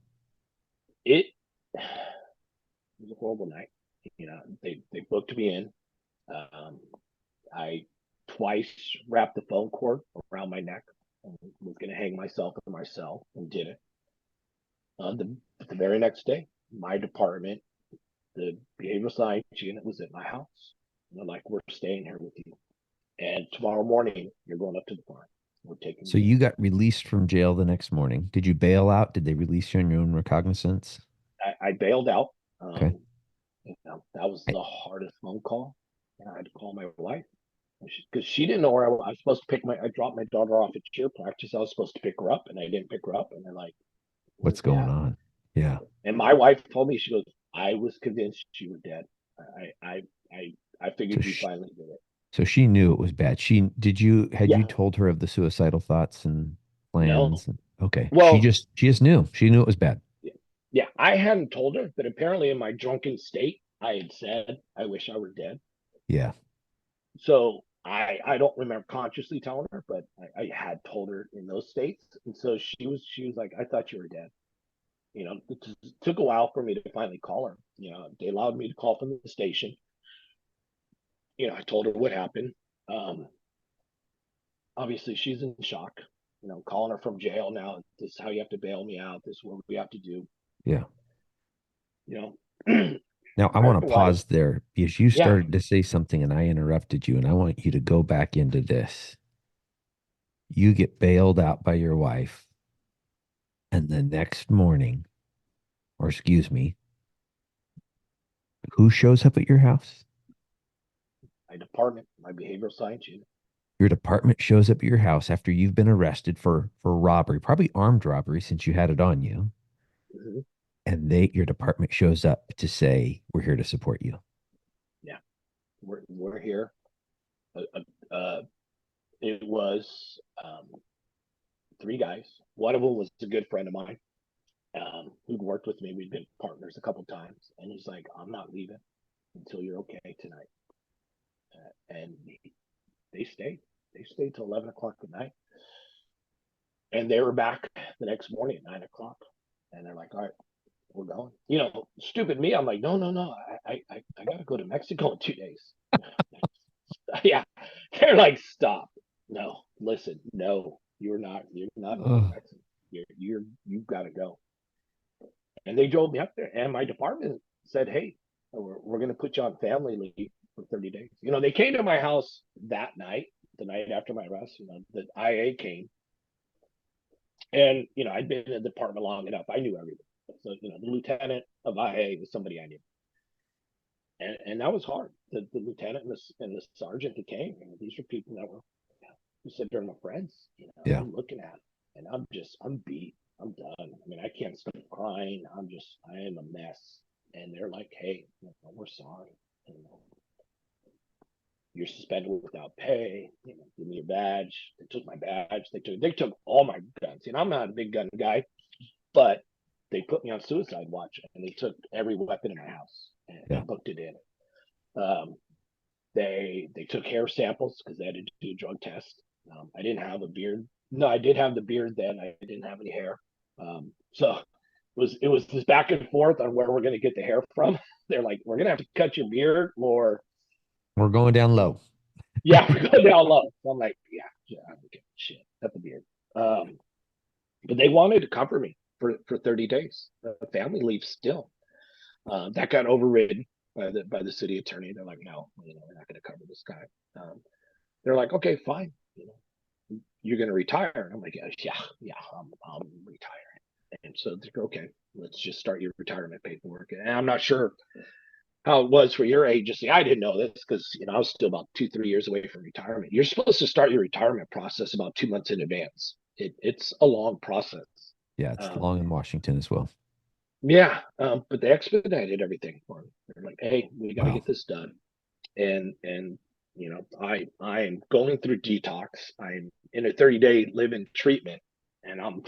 It was a horrible night. They booked me in. I twice wrapped the phone cord around my neck and was going to hang myself in my cell, and did it. The very next day, my department, the behavioral science unit, was at my house. And they're like, "We're staying here with you. And tomorrow morning, you're going up to the farm. We're taking So you in." you got released from jail the next morning. Did you bail out? Did they release you on your own recognizance? I bailed out. Okay. That was I- the hardest phone call. And I had to call my wife because she didn't know where I was supposed to pick I dropped my daughter off at cheer practice. I was supposed to pick her up, and I didn't pick her up. And they're like, What's "Where's going dad?" on? Yeah. And my wife told me, she goes, "I was convinced you were dead. I I I So figured you she, finally did it." so she knew it was bad. Had you Yeah. told her of the suicidal thoughts and No. plans? Okay. Well, She just knew. She knew it was bad. yeah, I hadn't told her, but apparently in my drunken state, I had said, "I wish I were dead." Yeah. So I don't remember consciously telling her, but I had told her in those states. And so she was like, "I thought you were dead." It took a while for me to finally call her. They allowed me to call from the station. I told her what happened. Um, Obviously she's in shock. Calling her from jail now. This is how you have to bail me out. This is what we have to do. Yeah. You know, Now I my want to wife. pause there because you Yeah. started to say something and I interrupted you, and I want you to go back into this. You get bailed out by your wife, and the next morning, or excuse me, who shows up at your house? My department, my behavioral science unit. Your department shows up at your house after you've been arrested for robbery, probably armed robbery since you had it on you. Mm-hmm. And your department shows up to say, "We're here to support you." Yeah, we're here. Uh, it was 3 guys. One of them was a good friend of mine, who'd worked with me. We'd been partners a couple times, and he's like, "I'm not leaving until you're okay tonight." And they stayed. They stayed till 11 o'clock at night, and they were back the next morning at 9 o'clock. And they're like, "All right, we're going." Stupid me. I'm like, "No, no, no. I got to go to Mexico in 2 days." Yeah, they're like, "Stop. No, listen. No, You're not going to Oh, Mexico. You've got to go." And they drove me up there, and my department said, "Hey, we're going to put you on family leave for 30 days." They came to my house that night, the night after my arrest. The IA came, and I'd been in the department long enough. I knew everything. So the lieutenant of IA was somebody I knew, and that was hard. The lieutenant and the sergeant that came, these were people that who said they're my friends. yeah. I'm looking at them, and I'm beat. I'm done. I mean, I can't stop crying. I am a mess. And they're like, "Hey, we're sorry." You know. you're suspended without pay. Give me your badge. They took my badge. They took all my guns. I'm not a big gun guy, but they put me on suicide watch and they took every weapon in my house Yeah. and booked it in. Um, they took hair samples because they had to do a drug test. I didn't have a beard. No, I did have the beard then. I didn't have any hair. So it was this back and forth on where we're going to get the hair from. They're like, we're going to have to cut your beard, or We're going down low. yeah, we're going down low. So I'm like, yeah, I'm okay. Shit, cut the beard. Um, but they wanted to cover me for 30 days. The family leave still. That got overridden by the city attorney. They're like, no, we're not going to cover this guy. Um, they're like, okay, fine. You're going to retire. And I'm like, yeah, I'm retiring. And so they're okay. Let's just start your retirement paperwork. And I'm not sure how it was for your agency. I didn't know this because I was still about 2-3 years away from retirement. You're supposed to start your retirement process about 2 months in advance. It's a long process. Yeah, it's long in Washington as well. Yeah, but they expedited everything for me. They're like, "Hey, we got to get this done," and I am going through detox. I'm in a 30-day live-in treatment, and I'm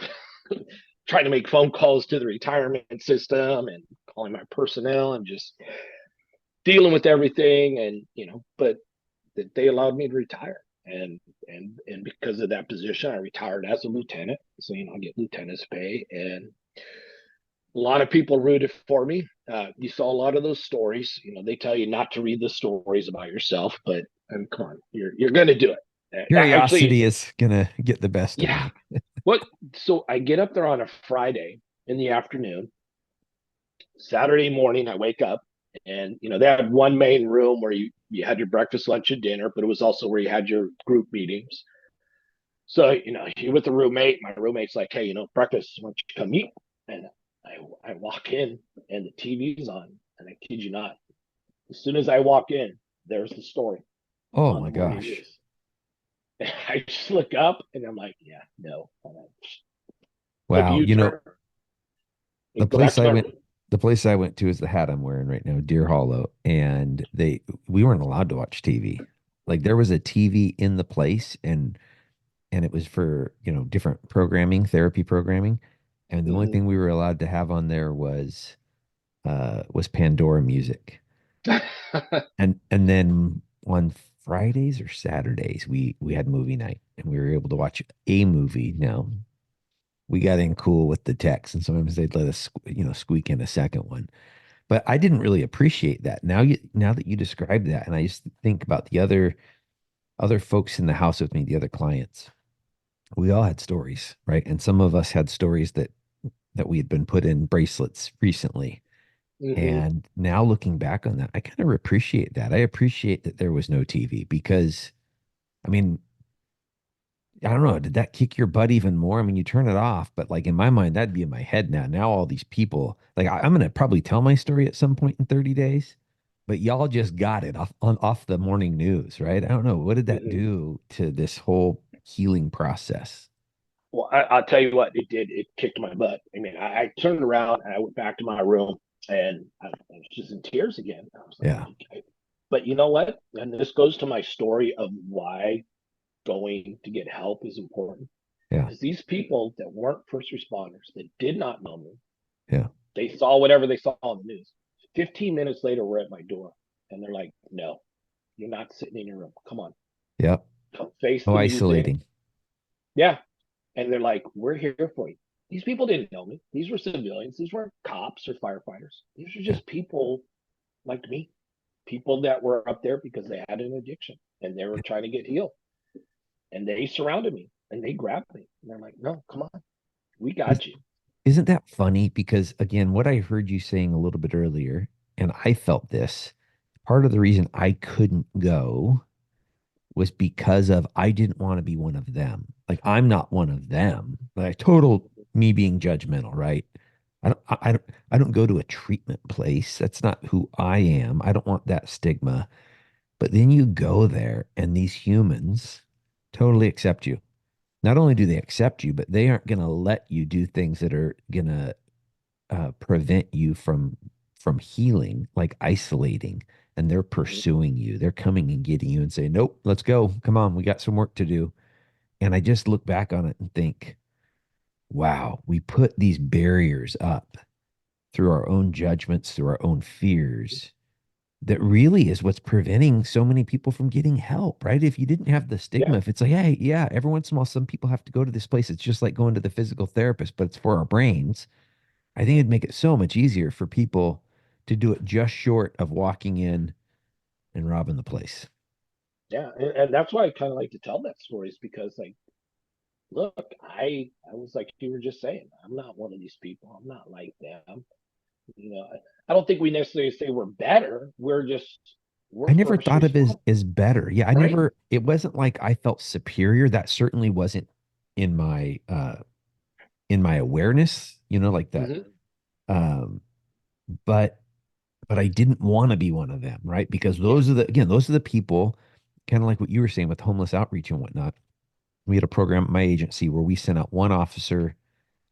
trying to make phone calls to the retirement system and calling my personnel and just dealing with everything. And but they allowed me to retire, and because of that position, I retired as a lieutenant. So I get lieutenant's pay, and a lot of people rooted for me. You saw a lot of those stories. They tell you not to read the stories about yourself, but come on, you're going to do it. Curiosity Actually, is gonna get the best of yeah. me. What? So I get up there on a Friday in the afternoon. Saturday morning, I wake up, and they had one main room where you had your breakfast, lunch, and dinner, but it was also where you had your group meetings. So you're with a roommate. My roommate's like, "Hey, breakfast. Why don't you come eat?" And I walk in and the TV's on, and I kid you not, as soon as I walk in, there's the story Oh on my the morning gosh. news. And I just look up and I'm like, yeah, no. Took a Wow. U-turn The and go back place to I my went room. the place I went to is the hat I'm wearing right now, Deer Hollow, and we weren't allowed to watch TV. Like there was a TV in the place and it was for, different programming, therapy programming. And the only Mm-hmm. thing we were allowed to have on there was Pandora music. And then on Fridays or Saturdays we had movie night and we were able to watch a movie. Now we got in cool with the techs and sometimes they'd let us, squeak in a second one. But I didn't really appreciate that. Now that you described that, and I just think about the other folks in the house with me, the other clients, we all had stories, right? And some of us had stories that we had been put in bracelets recently. Mm-hmm. And now looking back on that, I kind of appreciate that. I appreciate that there was no TV because, I mean, I don't know, did that kick your butt even more? I mean, you turn it off, but like in my mind, that'd be in my head now. Now all these people, like I'm gonna probably tell my story at some point in 30 days, but y'all just got it off the morning news, right? I don't know. What did that Mm-hmm. do to this whole healing process? Well, I'll tell you what it did. It kicked my butt. I mean, I turned around and I went back to my room, and I was just in tears again. I was like, Yeah, okay. But you know what? And this goes to my story of why going to get help is important. yeah, Because these people that weren't first responders, that did not know me, yeah. they saw whatever they saw on the news. 15 minutes later, we're at my door, and they're like, no, you're not sitting in your room. Come on, Yep. come face Oh, the music. isolating. Yeah. And they're like, we're here for you. These people didn't know me. These were civilians. These weren't cops or firefighters. These are Yeah. just people like me, people that were up there because they had an addiction and they were trying to get healed. And they surrounded me and they grabbed me. And they're like, no, come on, we Is, got you. isn't that funny? Because again, what I heard you saying a little bit earlier, and I felt this, part of the reason I couldn't go was because of I didn't want to be one of them. Like I'm not one of them. Like total me being judgmental, right? I don't go to a treatment place. That's not who I am. I don't want that stigma. But then you go there and these humans totally accept you. Not only do they accept you, but they aren't going to let you do things that are going to prevent you from healing, like isolating. and they're pursuing you. They're coming and getting you and saying, nope, let's go. Come on, we got some work to do. And I just look back on it and think, wow, we put these barriers up through our own judgments, through our own fears. That really is what's preventing so many people from getting help, right? If you didn't have the Yeah. stigma, if it's like, hey, yeah, every once in a while, some people have to go to this place. It's just like going to the physical therapist, but it's for our brains. I think it'd make it so much easier for people to do it just short of walking in and robbing the place. Yeah. And that's why I kind of like to tell that story is because like, look, I was like you were just saying, I'm not one of these people. I'm not like them. You know, I don't think we necessarily say we're better. We're I never first thought of it responders, as better. Yeah, I right? never, it wasn't like I felt superior. That certainly wasn't in my awareness, like that. Hmm. Um, but I didn't want to be one of them, right? Because Yeah. those are the people, kind of like what you were saying with homeless outreach and whatnot. We had a program at my agency where we sent out one officer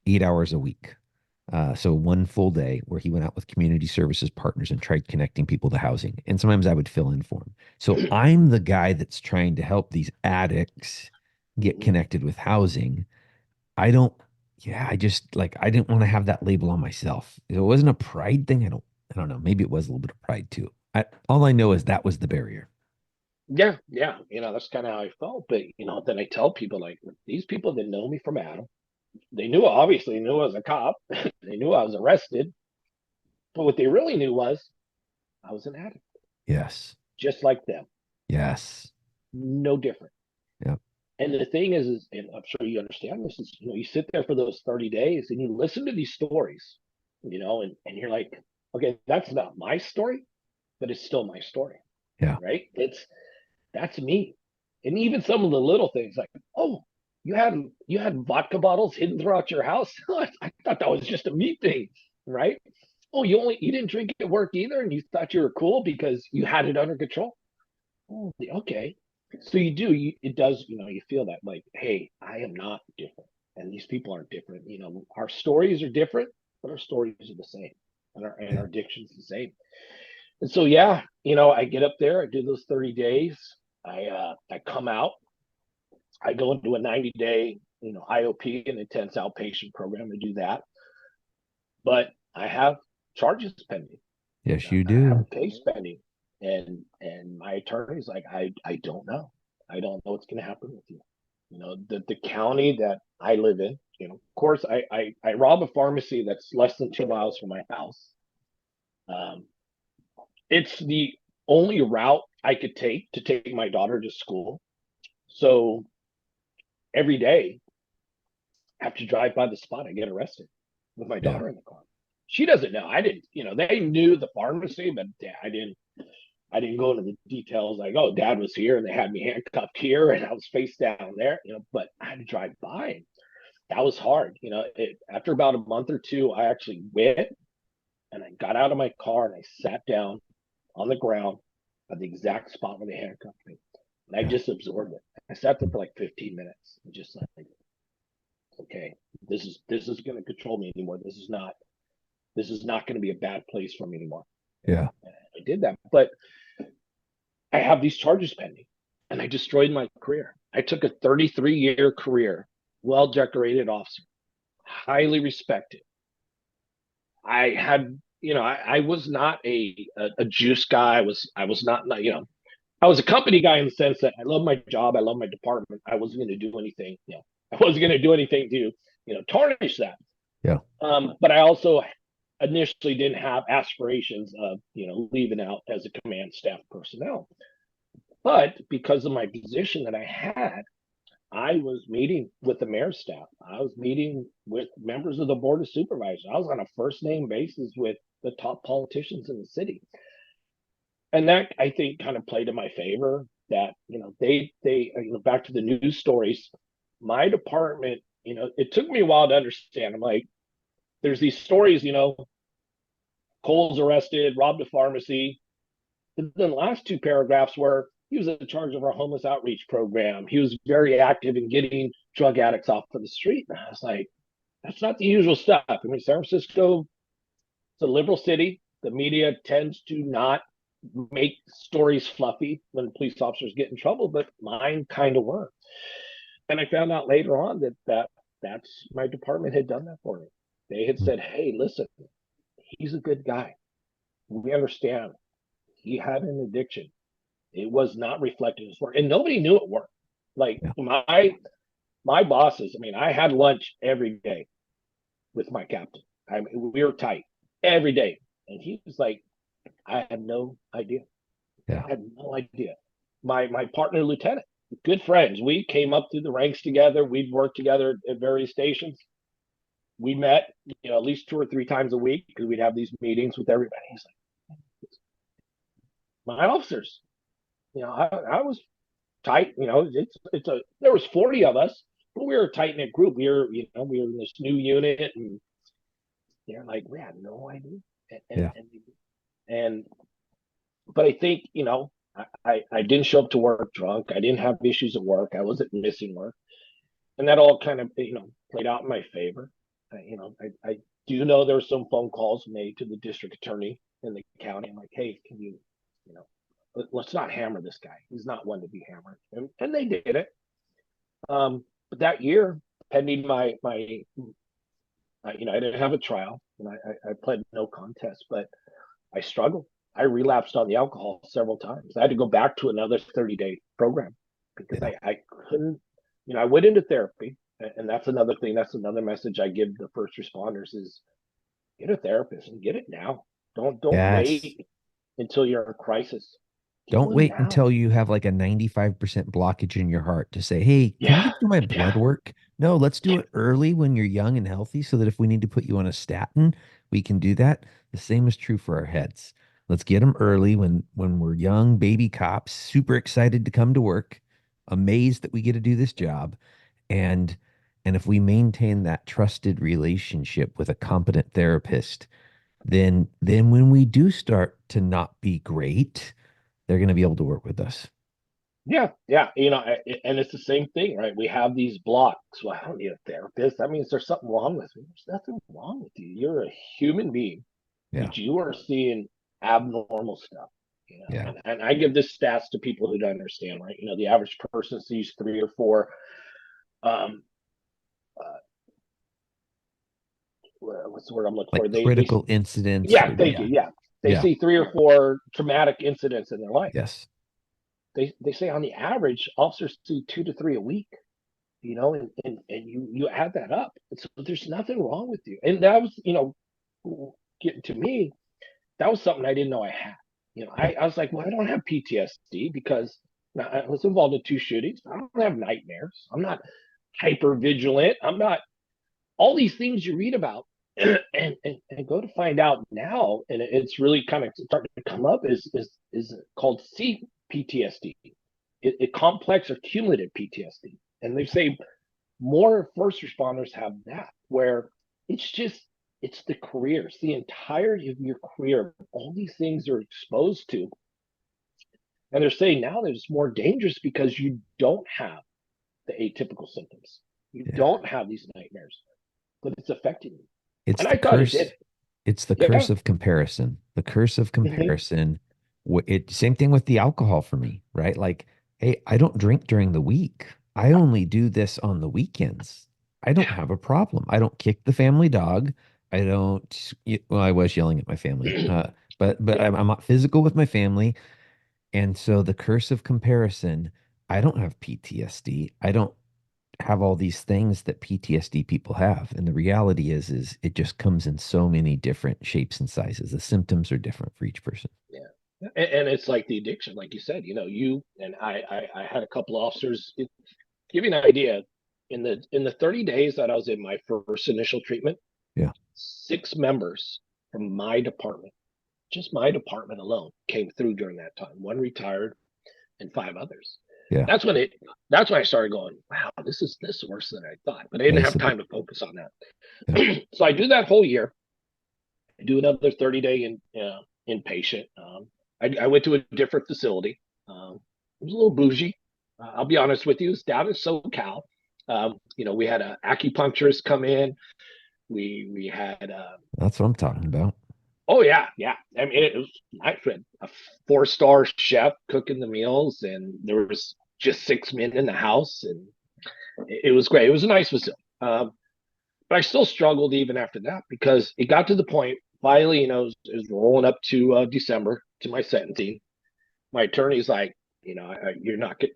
8 hours a week. So one full day where he went out with community services partners and tried connecting people to housing. And sometimes I would fill in for him. So I'm the guy that's trying to help these addicts get Hmm. connected with housing. I don't, yeah, I just like, I didn't want to have that label on myself. It wasn't a pride thing. I don't know. Maybe it was a little bit of pride too. All I know is that was the barrier. Yeah, yeah. That's kind of how I felt. But then I tell people like these people didn't know me from Adam. They knew I was a cop. They knew I was arrested. But what they really knew was I was an addict, Yes. just like them. Yes. No different. Yep. And the thing is, and I'm sure you understand this, is you sit there for those 30 days and you listen to these stories, and you're like, okay, that's not my story, but it's still my story, Yeah. right? That's me. And even some of the little things like, oh, you had vodka bottles hidden throughout your house. I thought that was just a me thing, right? Oh, you didn't drink at work either, and you thought you were cool because you had it under control. Oh, okay. So it does, you feel that like, hey, I am not different. And these people aren't different. Our stories are different, but our stories are the same. And our Yeah. addiction's the same. And so yeah, I get up there, I do those 30 days, I come out, I go into a 90-day, IOP, an intense outpatient program to do that. But I have charges pending. Yes, you I have do. a case pending, and my attorney's like, I don't know. I don't know what's going to happen with you. The county that I live in. Of course, I rob a pharmacy that's less than 2 miles from my house. Um, it's the only route I could take to take my daughter to school. So every day, I have to drive by the spot. I get arrested with my Yeah. daughter in the car. She doesn't know. I didn't. They knew the pharmacy, but I didn't. I didn't go into the details like, oh, dad was here and they had me handcuffed here and I was face down there, but I had to drive by. That was hard. After about a month or two, I actually went and I got out of my car and I sat down on the ground at the exact spot where they handcuffed me. And I Yeah. just absorbed it. I sat there for like 15 minutes and just like, okay, this is going to control me anymore. This is not going to be a bad place for me anymore. Yeah. And I did that. But I have these charges pending and I destroyed my career. I took a 33-year career, well decorated officer, highly respected. I had, I was not a juice guy. I was not, I was a company guy in the sense that I love my job. I love my department. I wasn't going to do anything, I wasn't going to do anything to, tarnish that. Yeah. But I also initially didn't have aspirations of, leaving out as a command staff personnel. But because of my position that I had, I was meeting with the mayor's staff. I was meeting with members of the board of supervisors. I was on a first name basis with the top politicians in the city. And that I think kind of played in my favor that, they back to the news stories, my department, it took me a while to understand. I'm like, there's these stories, Cole's arrested, robbed a pharmacy. But then the last two paragraphs were he was in charge of our homeless outreach program. He was very active in getting drug addicts off of the street. And I was like, that's not the usual stuff. I mean, San Francisco, it's a liberal city. The media tends to not make stories fluffy when police officers get in trouble, but mine kind of weren't. And I found out later on that's my department had done that for me. They had said, "Hey, listen, he's a good guy. We understand. He had an addiction. It was not reflected in his work, and nobody knew it worked. Like Yeah. my bosses. I mean, I had lunch every day with my captain. I mean, we were tight every day, and he was like, I had no idea. Yeah. I had no idea. My partner lieutenant, good friends. We came up through the ranks together. We'd worked together at various stations. We met, at least 2 or 3 times a week because we'd have these meetings with everybody. He's like, my officers, I was tight. There was 40 of us, but we were a tight knit group. We were in this new unit, and like we had no idea. And Yeah. and, and but I think I didn't show up to work drunk. I didn't have issues at work. I wasn't missing work, and that all kind of played out in my favor. I do know there were some phone calls made to the district attorney in the county. I'm like, hey, can let's not hammer this guy. He's not one to be hammered, and they did it. But that year, pending I didn't have a trial, and I pled no contest, but I struggled. I relapsed on the alcohol several times. I had to go back to another 30-day program because Yeah. I couldn't, I went into therapy. And that's another thing. That's another message I give the first responders is get a therapist and get it now. Don't Yes. wait until you're in a crisis. Get Don't one wait now. until you have like a 95% blockage in your heart to say, hey, can we Yeah. get through my blood Yeah. work? No, let's do it early when you're young and healthy so that if we need to put you on a statin, we can do that. The same is true for our heads. Let's get them early when we're young baby cops, super excited to come to work, amazed that we get to do this job. And and if we maintain that trusted relationship with a competent therapist, then when we do start to not be great, they're going to be able to work with us. Yeah. Yeah. And it's the same thing, right? We have these blocks. Well, I don't need a therapist. That means there's something wrong with me. There's nothing wrong with you. You're a human being, Yeah. but you are seeing abnormal stuff. Yeah. And I give this stats to people who don't understand, right? The average person sees 3 or 4 um uh, what's the word I'm looking Like for? They critical incidents. Yeah, Or, thank you. yeah. Yeah. They Yeah. see 3 or 4 traumatic incidents in their life. Yes. They say on the average, officers see 2 to 3 a week, and you add that up. And so there's nothing wrong with you. And that was, getting to me, that was something I didn't know I had. Yeah. I was like, well, I don't have PTSD because I was involved in 2 shootings. I don't have nightmares. I'm not hyper vigilant. I'm not all these things you read about and go to find out now, and it's really kind of starting to come up is called CPTSD. Complex or cumulative PTSD, and they say more first responders have that, where it's the career, it's the entirety of your career, all these things are exposed to, and they're saying now that it's more dangerous because you don't have the atypical symptoms, you Yeah. don't have these nightmares, but it's affecting you. It's And the I thought it curse. did. It's the Yeah. curse of comparison. The curse of Mm-hmm. comparison. It same thing with the alcohol for me, right? Like, hey, I don't drink during the week. I only do this on the weekends. I don't have a problem. I don't kick the family dog. I don't. Well, I was yelling at my family, but Yeah. I'm not physical with my family. And so the curse of comparison, I don't have PTSD. I don't have all these things that PTSD people have. And the reality is it just comes in so many different shapes and sizes. The symptoms are different for each person. Yeah. And it's like the addiction, like you said, you and I had a couple of officers. Give you an idea, in the 30 days that I was in my first initial treatment, Yeah. 6 members from my department, just my department alone, came through during that time. One retired and 5 others. Yeah. That's when it. That's when I started going, wow, this is worse than I thought. But I didn't have Isn't it? time to focus on Yeah. that. So I do that whole year. I do another 30-day inpatient. I went to a different facility. It was a little bougie. I'll be honest with you. It's down in SoCal. We had an acupuncturist come in. We had That's what I'm talking about. Oh yeah, yeah. I mean, it was nice. We had a 4-star chef cooking the meals, and there was just 6 men in the house, and it was great. It was a nice facility. But I still struggled even after that because it got to the point. Finally, it was rolling up to December to my sentencing. My attorney's like, you're not get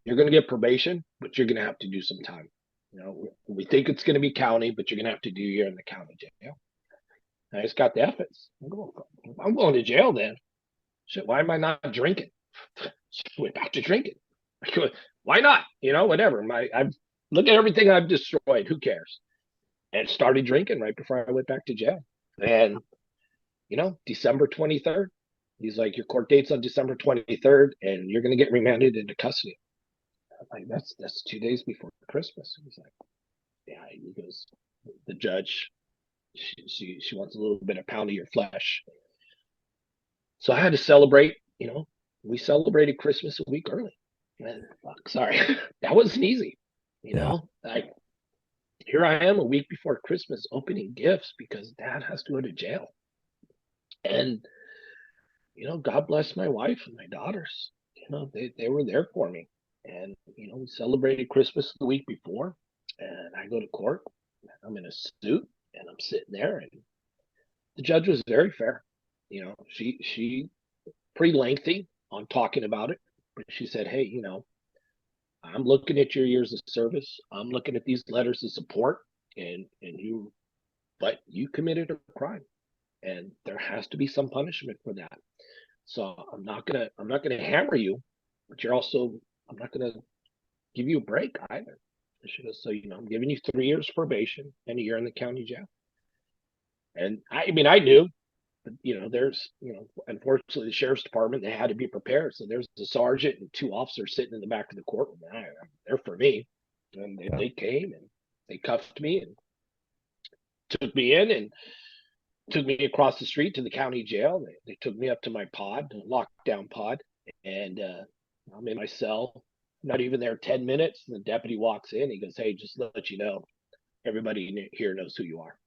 you're going to get probation, but you're going to have to do some time. We think it's going to be county, but you're going to have to do a year in the county jail. I just got the efforts. I'm going to jail then. Shit, why am I not drinking? We're back to drinking. Why not? Whatever. I've look at everything I've destroyed. Who cares? And started drinking right before I went back to jail. And December 23rd, he's like, your court date's on December 23rd, and you're going to get remanded into custody. I'm like, that's 2 days before Christmas. He's like, yeah. He goes, the judge, she wants a little bit of pound of your flesh. So I had to celebrate. We celebrated Christmas a week early. Man, fuck, sorry, that wasn't easy. Yeah. Like here I am a week before Christmas opening gifts because Dad has to go to jail. And God bless my wife and my daughters. They were there for me. And we celebrated Christmas the week before, and I go to court. I'm in a suit, and I'm sitting there, and the judge was very fair. She pretty lengthy on talking about it, but she said, "Hey, I'm looking at your years of service. I'm looking at these letters of support, but you committed a crime, and there has to be some punishment for that. So I'm not gonna hammer you, but I'm not gonna give you a break either." And she goes, "So I'm giving you 3 years probation and a year in the county jail." And I mean, I knew, but there's unfortunately the sheriff's department, they had to be prepared. So there's a sergeant and 2 officers sitting in the back of the courtroom. They're for me, and Yeah. they came and they cuffed me and took me in and took me across the street to the county jail. They took me up to my pod, lockdown pod, and I'm in my cell. Not even there 10 minutes. And the deputy walks in. He goes, "Hey, just let you know, everybody here knows who you are."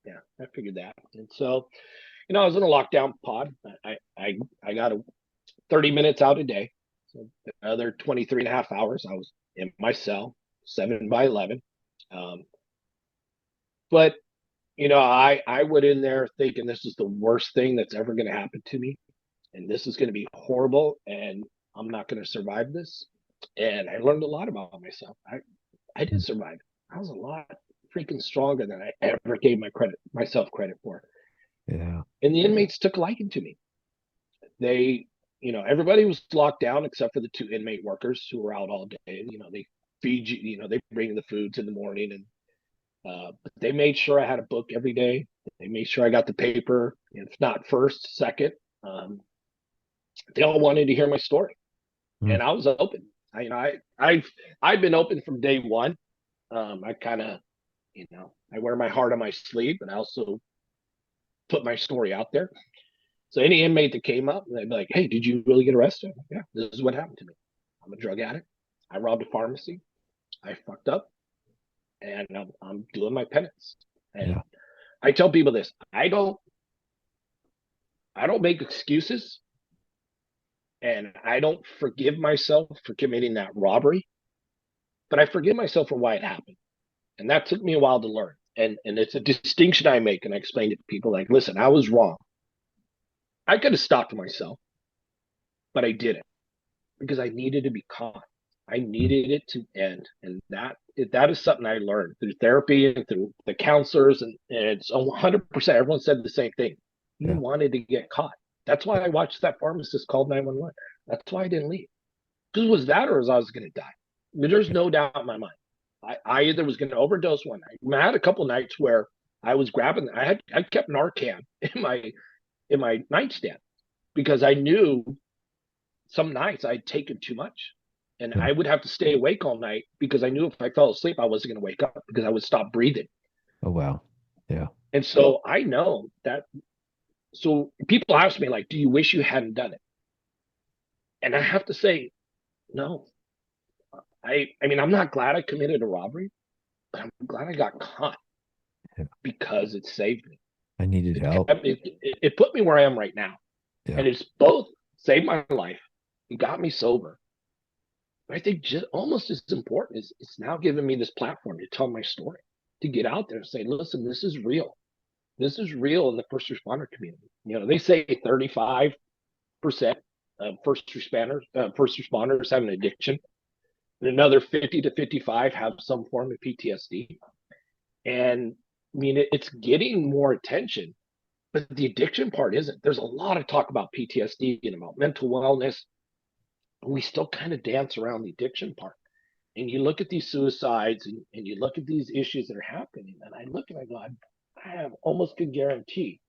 Yeah, I figured that. And so, I was in a lockdown pod. I got 30 minutes out a day. So the other 23 and a half hours, I was in my cell, 7 by 11. Um, but I went in there thinking this is the worst thing that's ever going to happen to me, and this is going to be horrible, and I'm not going to survive this. And I learned a lot about myself. I did survive. I was a lot freaking stronger than I ever gave myself credit for. Yeah. And the inmates took a liking to me. They, everybody was locked down except for the 2 inmate workers who were out all day. They feed you. They bring the foods in the morning, and but they made sure I had a book every day. They made sure I got the paper, if not first, second. Um, they all wanted to hear my story, Mm. and I was open. I've been open from day one. I kind of, I wear my heart on my sleeve, but I also put my story out there. So any inmate that came up, they'd be like, "Hey, did you really get arrested?" Like, yeah, this is what happened to me. I'm a drug addict. I robbed a pharmacy. I fucked up, and I'm doing my penance. And Yeah. I tell people this: I don't make excuses, and I don't forgive myself for committing that robbery, but I forgive myself for why it happened. And that took me a while to learn. And it's a distinction I make, and I explain it to people like, listen, I was wrong. I could have stopped myself, but I didn't because I needed to be caught. I Mm. needed it to end. And that is something I learned through therapy and through the counselors. And it's 100%. Everyone said the same thing. You Yeah. wanted to get caught. That's why I watched that pharmacist call 911. That's why I didn't leave. Because it was that or I was going to die. There's no doubt in my mind. I either was going to overdose one night. I had a couple nights where I was grabbing. I kept Narcan in my nightstand because I knew some nights I'd taken too much, and Yeah. I would have to stay awake all night because I knew if I fell asleep I wasn't going to wake up because I would stop breathing. Oh, wow. Yeah. And so I know that. So people ask me like, "Do you wish you hadn't done it?" And I have to say, no. I mean, I'm not glad I committed a robbery, but I'm glad I got caught Yeah. because it saved me. I needed It help. kept it put me where I am right now. Yeah. And it's both saved my life, it got me sober. But I think just almost as important is it's now giving me this platform to tell my story, to get out there and say, listen, this is real. This is real in the first responder community. You know, they say 35% of first responders have an addiction, and another 50 to 55 have some form of PTSD. And I mean, it's getting more attention, but the addiction part isn't. There's a lot of talk about PTSD and about mental wellness. We still kind of dance around the addiction part. And you look at these suicides and you look at these issues that are happening, and I look and I go, I have almost could guarantee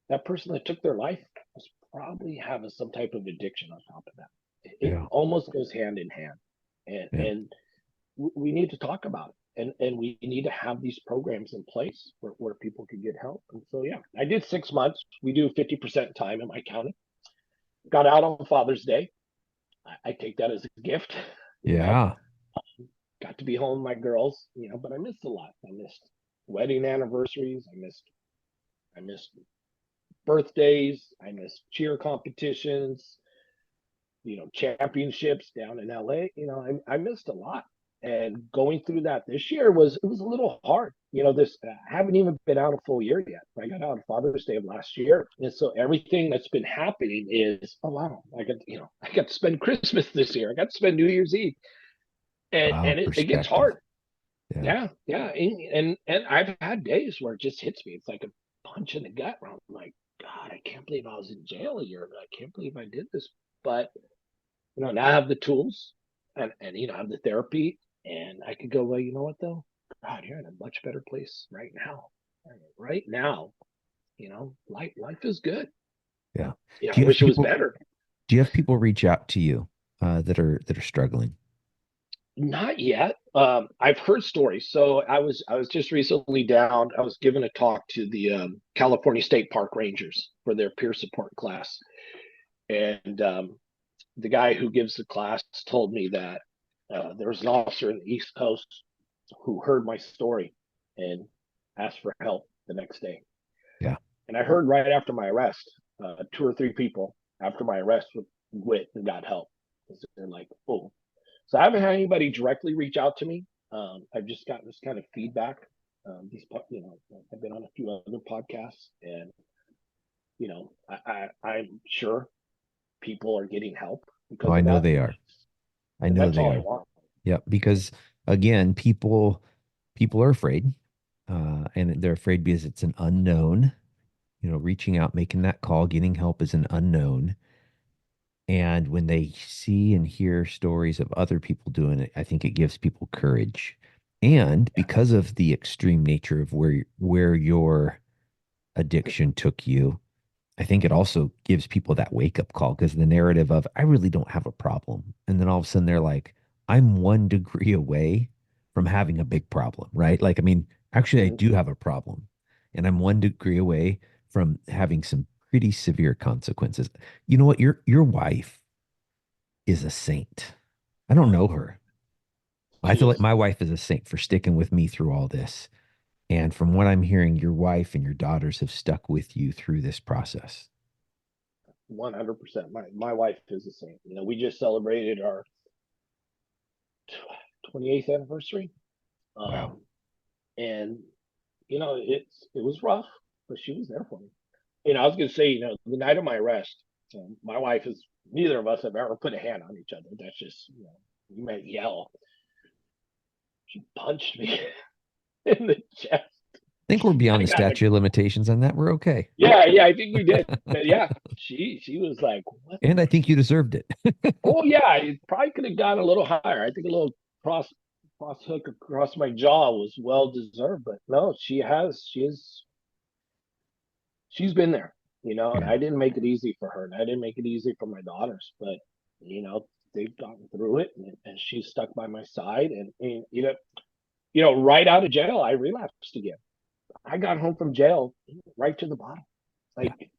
that person that took their life was probably having some type of addiction on top of that. It Yeah. almost goes hand in hand. And Yeah. we need to talk about it. And we need to have these programs in place where people can get help. And so, yeah, I did 6 months. We do 50% time in my county. Got out on Father's Day. I take that as a gift, you know, Yeah. got to be home with my girls, you know, but I missed a lot. I missed wedding anniversaries. I missed birthdays. I missed cheer competitions, you know, championships down in LA. You know, I missed a lot. And going through that this year was a little hard. You know, this I haven't even been out a full year yet. I got out on Father's Day of last year, and so everything that's been happening is, oh wow, I got to spend Christmas this year. I got to spend New Year's Eve, Wow. and it gets Perspective. hard. Yeah. Yeah, and I've had days where it just hits me. It's like a punch in the gut. Where I'm like, God, I can't believe I was in jail a year ago. I can't believe I did this. But you know, now I have the tools, and you know, I have the therapy, and I could go, well, you know what though, God, you're in a much better place right now. Right now, you know, life is good. Yeah. You know, Do I you have wish it was people better. do you have people reach out to you that are struggling? Not yet. I've heard stories. So I was just recently down. I was giving a talk to the California State Park Rangers for their peer support class, and the guy who gives the class told me that there was an officer in the East Coast who heard my story and asked for help the next day. Yeah. And I heard right after my arrest, two or three people after my arrest went and got help. They're like, oh, so I haven't had anybody directly reach out to me. I've just gotten this kind of feedback. You know, I've been on a few other podcasts, and you know, I'm sure people are getting help Oh, because I of know that, they are. I and know that's they all I are. want. Yeah, because again, people are afraid, and they're afraid because it's an unknown. You know, reaching out, making that call, getting help is an unknown. And when they see and hear stories of other people doing it, I think it gives people courage. And Yeah. because of the extreme nature of where your addiction took you, I think it also gives people that wake up call because the narrative of, I really don't have a problem. And then all of a sudden they're like, I'm 1 degree away from having a big problem, right? Like, I mean, actually, I Mhm. do have a problem and I'm 1 degree away from having some pretty severe consequences. You know what? Your wife is a saint. I don't know her. I feel like Jeez, my wife is a saint for sticking with me through all this. And from what I'm hearing, your wife and your daughters have stuck with you through this process. 100%. My wife is the same. You know, we just celebrated our 28th anniversary, Wow. um, and you know, it was rough, but she was there for me. You know, I was gonna say, you know, the night of my arrest, my wife is neither of us have ever put a hand on each other. That's just, you know, you might yell. She punched me in the chest. I think we're beyond I the got statute of limitations on that. We're okay. yeah, I think we did. But yeah, she was like, what And I the think you deserved it. oh yeah, it probably could have gone a little higher. I think a little cross cross hook across my jaw was well deserved, but no, she's been there, you know, and Yeah. I didn't make it easy for her, and I didn't make it easy for my daughters, but you know, they've gotten through it, and she's stuck by my side, and you know, right out of jail, I relapsed again. I got home from jail right to the bottom. Yeah. Like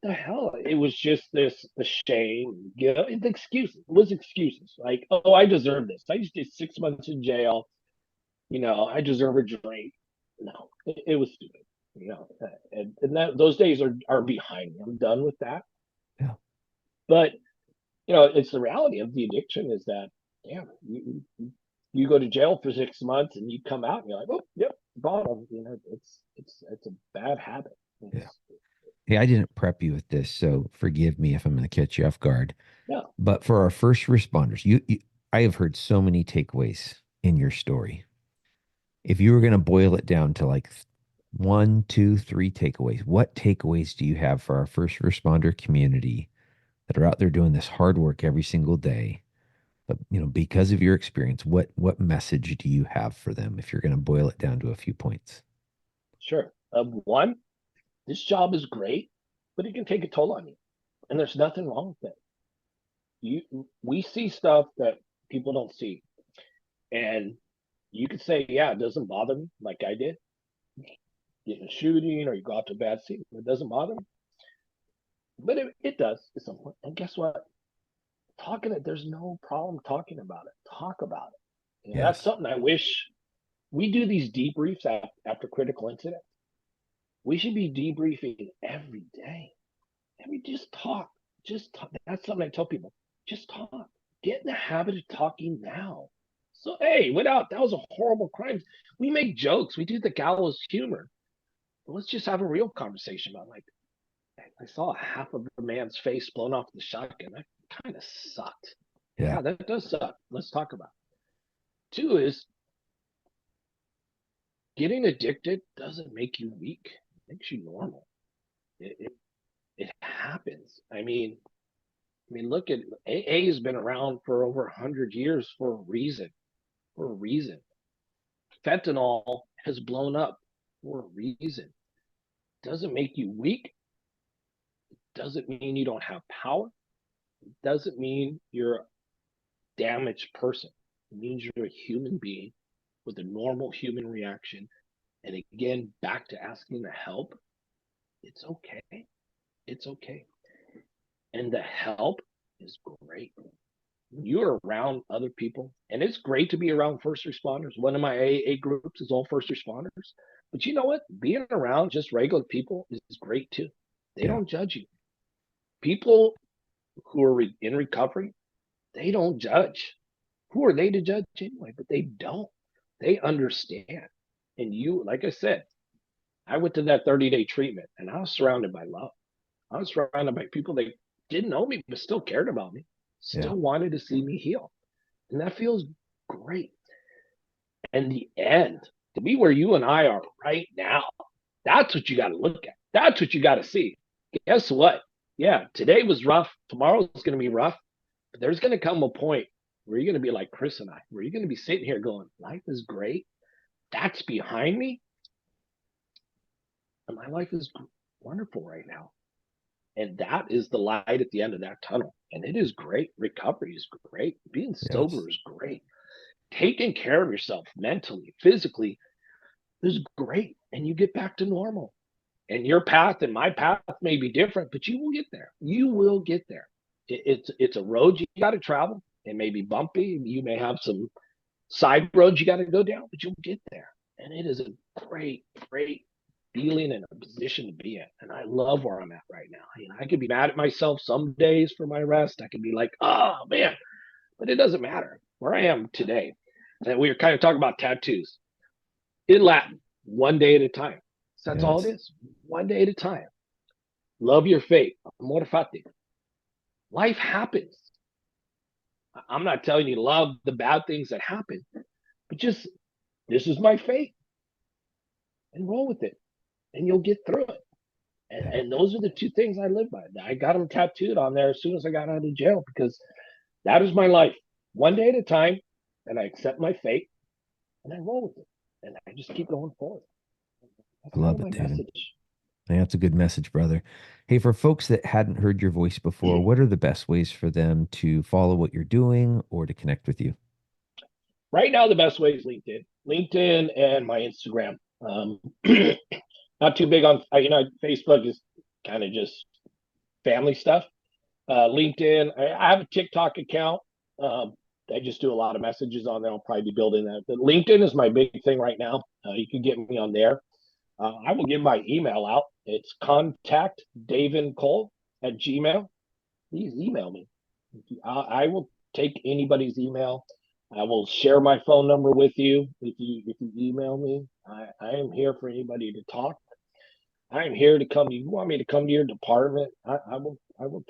the hell? It was just this the shame, you know, the excuses. It was excuses. Like, oh, I deserve this. I just did 6 months in jail. You know, I deserve a drink. No, it was stupid. And those days are behind me. I'm done with that. Yeah. But it's the reality of the addiction is that, damn, you go to jail for 6 months and you come out and you're like, oh, yep, bottom. It's a bad habit. Yeah. Hey, I didn't prep you with this, so forgive me if I'm going to catch you off guard. Yeah, But for our first responders, I have heard so many takeaways in your story. If you were going to boil it down to like one, two, three takeaways, what takeaways do you have for our first responder community that are out there doing this hard work every single day? But because of your experience, what message do you have for them if you're going to boil it down to a few points? sure. One, this job is great, but it can take a toll on you, and there's nothing wrong with it. We see stuff that people don't see, and you could say, yeah, it doesn't bother me, like I did, getting a shooting or you go out to a bad scene. It doesn't bother me, but it does at some point. And guess what? There's no problem talking about it. Talk about it. That's Yes. something I wish we do these debriefs after critical incidents. We should be debriefing every day. And we just talk. Just talk. That's something I tell people. Just talk. Get in the habit of talking now. So, hey, that was a horrible crime. We make jokes. We do the gallows humor. But let's just have a real conversation about, like, I saw half of the man's face blown off the shotgun. That kind of sucked. Yeah. Yeah, that does suck. Let's talk about it. Two is getting addicted doesn't make you weak. It makes you normal. It happens. Look at AA has been around for over 100 years for a reason. For a reason. Fentanyl has blown up for a reason. Doesn't make you weak. Doesn't mean you don't have power. Doesn't mean you're a damaged person. It means you're a human being with a normal human reaction. And again, back to asking the help. It's okay. It's okay. And the help is great. You're around other people, and it's great to be around first responders. One of my AA groups is all first responders. But you know what? Being around just regular people is great too. They Yeah. don't judge you. People who are in recovery, they don't judge. Who are they to judge anyway? But they don't. They understand. And like I said, I went to that 30-day treatment and I was surrounded by love. I was surrounded by people that didn't know me, but still cared about me, Yeah. still wanted to see me heal. And that feels great. And the end, to be where you and I are right now, that's what you got to look at. That's what you got to see. Guess what? Yeah, today was rough. Tomorrow's going to be rough. But there's going to come a point where you're going to be like Chris and I, where you're going to be sitting here going, life is great. That's behind me. And my life is wonderful right now. And that is the light at the end of that tunnel. And it is great. Recovery is great. Being Yes. sober is great. Taking care of yourself mentally, physically is great. And you get back to normal. And your path and my path may be different, but you will get there. You will get there. It's a road you got to travel. It may be bumpy. You may have some side roads you got to go down, but you'll get there. And it is a great, great feeling and a position to be in. And I love where I'm at right now. I could be mad at myself some days for my rest. I could be like, oh man, but it doesn't matter where I am today. And we were kind of talking about tattoos in Latin, one day at a time. So that's all it Yes. is, one day at a time. Love your fate. Amor fati. Life happens. I'm not telling you to love the bad things that happen, but just this is my fate and roll with it and you'll get through it. Yeah. And those are the two things I live by. I got them tattooed on there as soon as I got out of jail because that is my life, one day at a time. And I accept my fate and I roll with it. And I just keep going forward. That's I kind love of it, my David. message. Yeah, that's a good message, brother. Hey, for folks that hadn't heard your voice before, what are the best ways for them to follow what you're doing or to connect with you? Right now, the best way is LinkedIn and my Instagram. Not too big on, Facebook is kind of just family stuff. LinkedIn, I have a TikTok account. I just do a lot of messages on there. I'll probably be building that. But LinkedIn is my big thing right now. You can get me on there. I will give my email out. It's contactdavincole@gmail. Please email me. I will take anybody's email. I will share my phone number with you if you email me. I am here for anybody to talk. I am here to come. You want me to come to your department? I will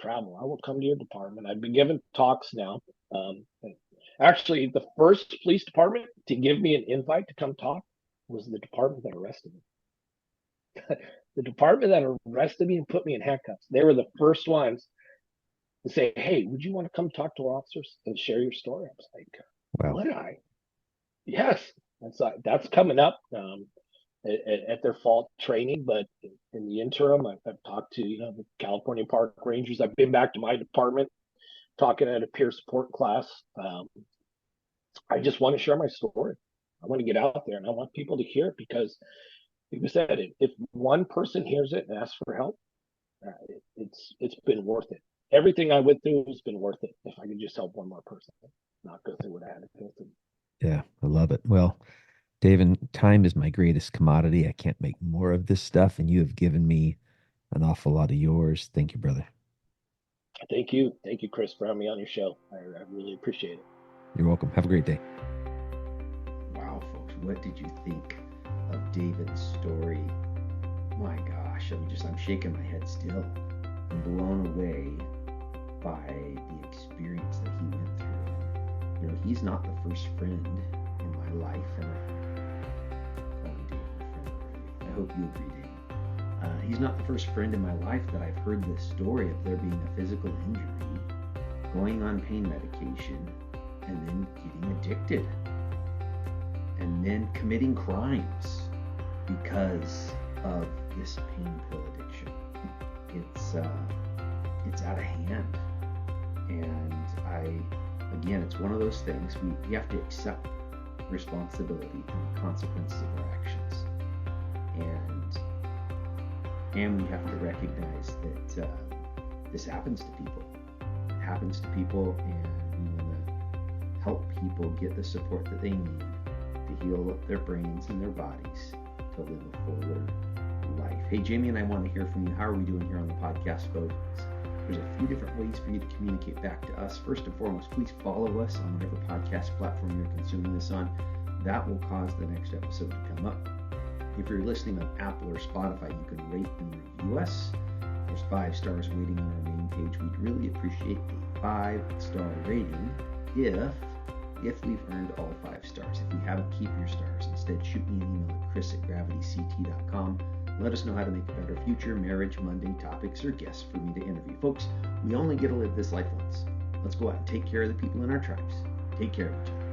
travel. I will come to your department. I've been giving talks now. Um, Actually, the first police department to give me an invite to come talk was the department that arrested me. The department that arrested me and put me in handcuffs. They were the first ones to say, "Hey, would you want to come talk to our officers and share your story?" I was like, Wow. "Would I?" Yes, that's coming up at their fall training. But in the interim, I've talked to the California Park Rangers. I've been back to my department talking at a peer support class. I just want to share my story. I want to get out there and I want people to hear it because, like I said, if one person hears it and asks for help, it's been worth it. Everything I went through has been worth it. If I could just help one more person, not go through what I had to go through. Yeah, I love it. Well, David, time is my greatest commodity. I can't make more of this stuff, and you have given me an awful lot of yours. Thank you, brother. Thank you, Chris, for having me on your show. I really appreciate it. You're welcome. Have a great day. Wow, folks, what did you think of David's story? My gosh, I'm shaking my head still. I'm blown away by the experience that he went through. He's not the first friend in my life, and I call him David a friend already. I hope you agree, David. He's not the first friend in my life that I've heard this story of there being a physical injury, going on pain medication, and then getting addicted, and then committing crimes because of this pain pill addiction. It's out of hand, and again, it's one of those things we have to accept responsibility and the consequences of our actions, and we have to recognize that this happens to people. It happens to people, and we want to help people get the support that they need to heal up their brains and their bodies to live a fuller life. Hey, Jaimie and I want to hear from you. How are we doing here on the podcast, folks? There's a few different ways for you to communicate back to us. First and foremost, please follow us on whatever podcast platform you're consuming this on. That will cause the next episode to come up. If you're listening on Apple or Spotify, you can rate and review us. There's 5 stars waiting on our main page. We'd really appreciate a 5-star rating if we've earned all 5 stars. If we haven't, keep your stars. Instead, shoot me an email at chris@gravityct.com. Let us know how to make a better future, marriage, Monday topics, or guests for me to interview. Folks, we only get to live this life once. Let's go out and take care of the people in our tribes. Take care of each other.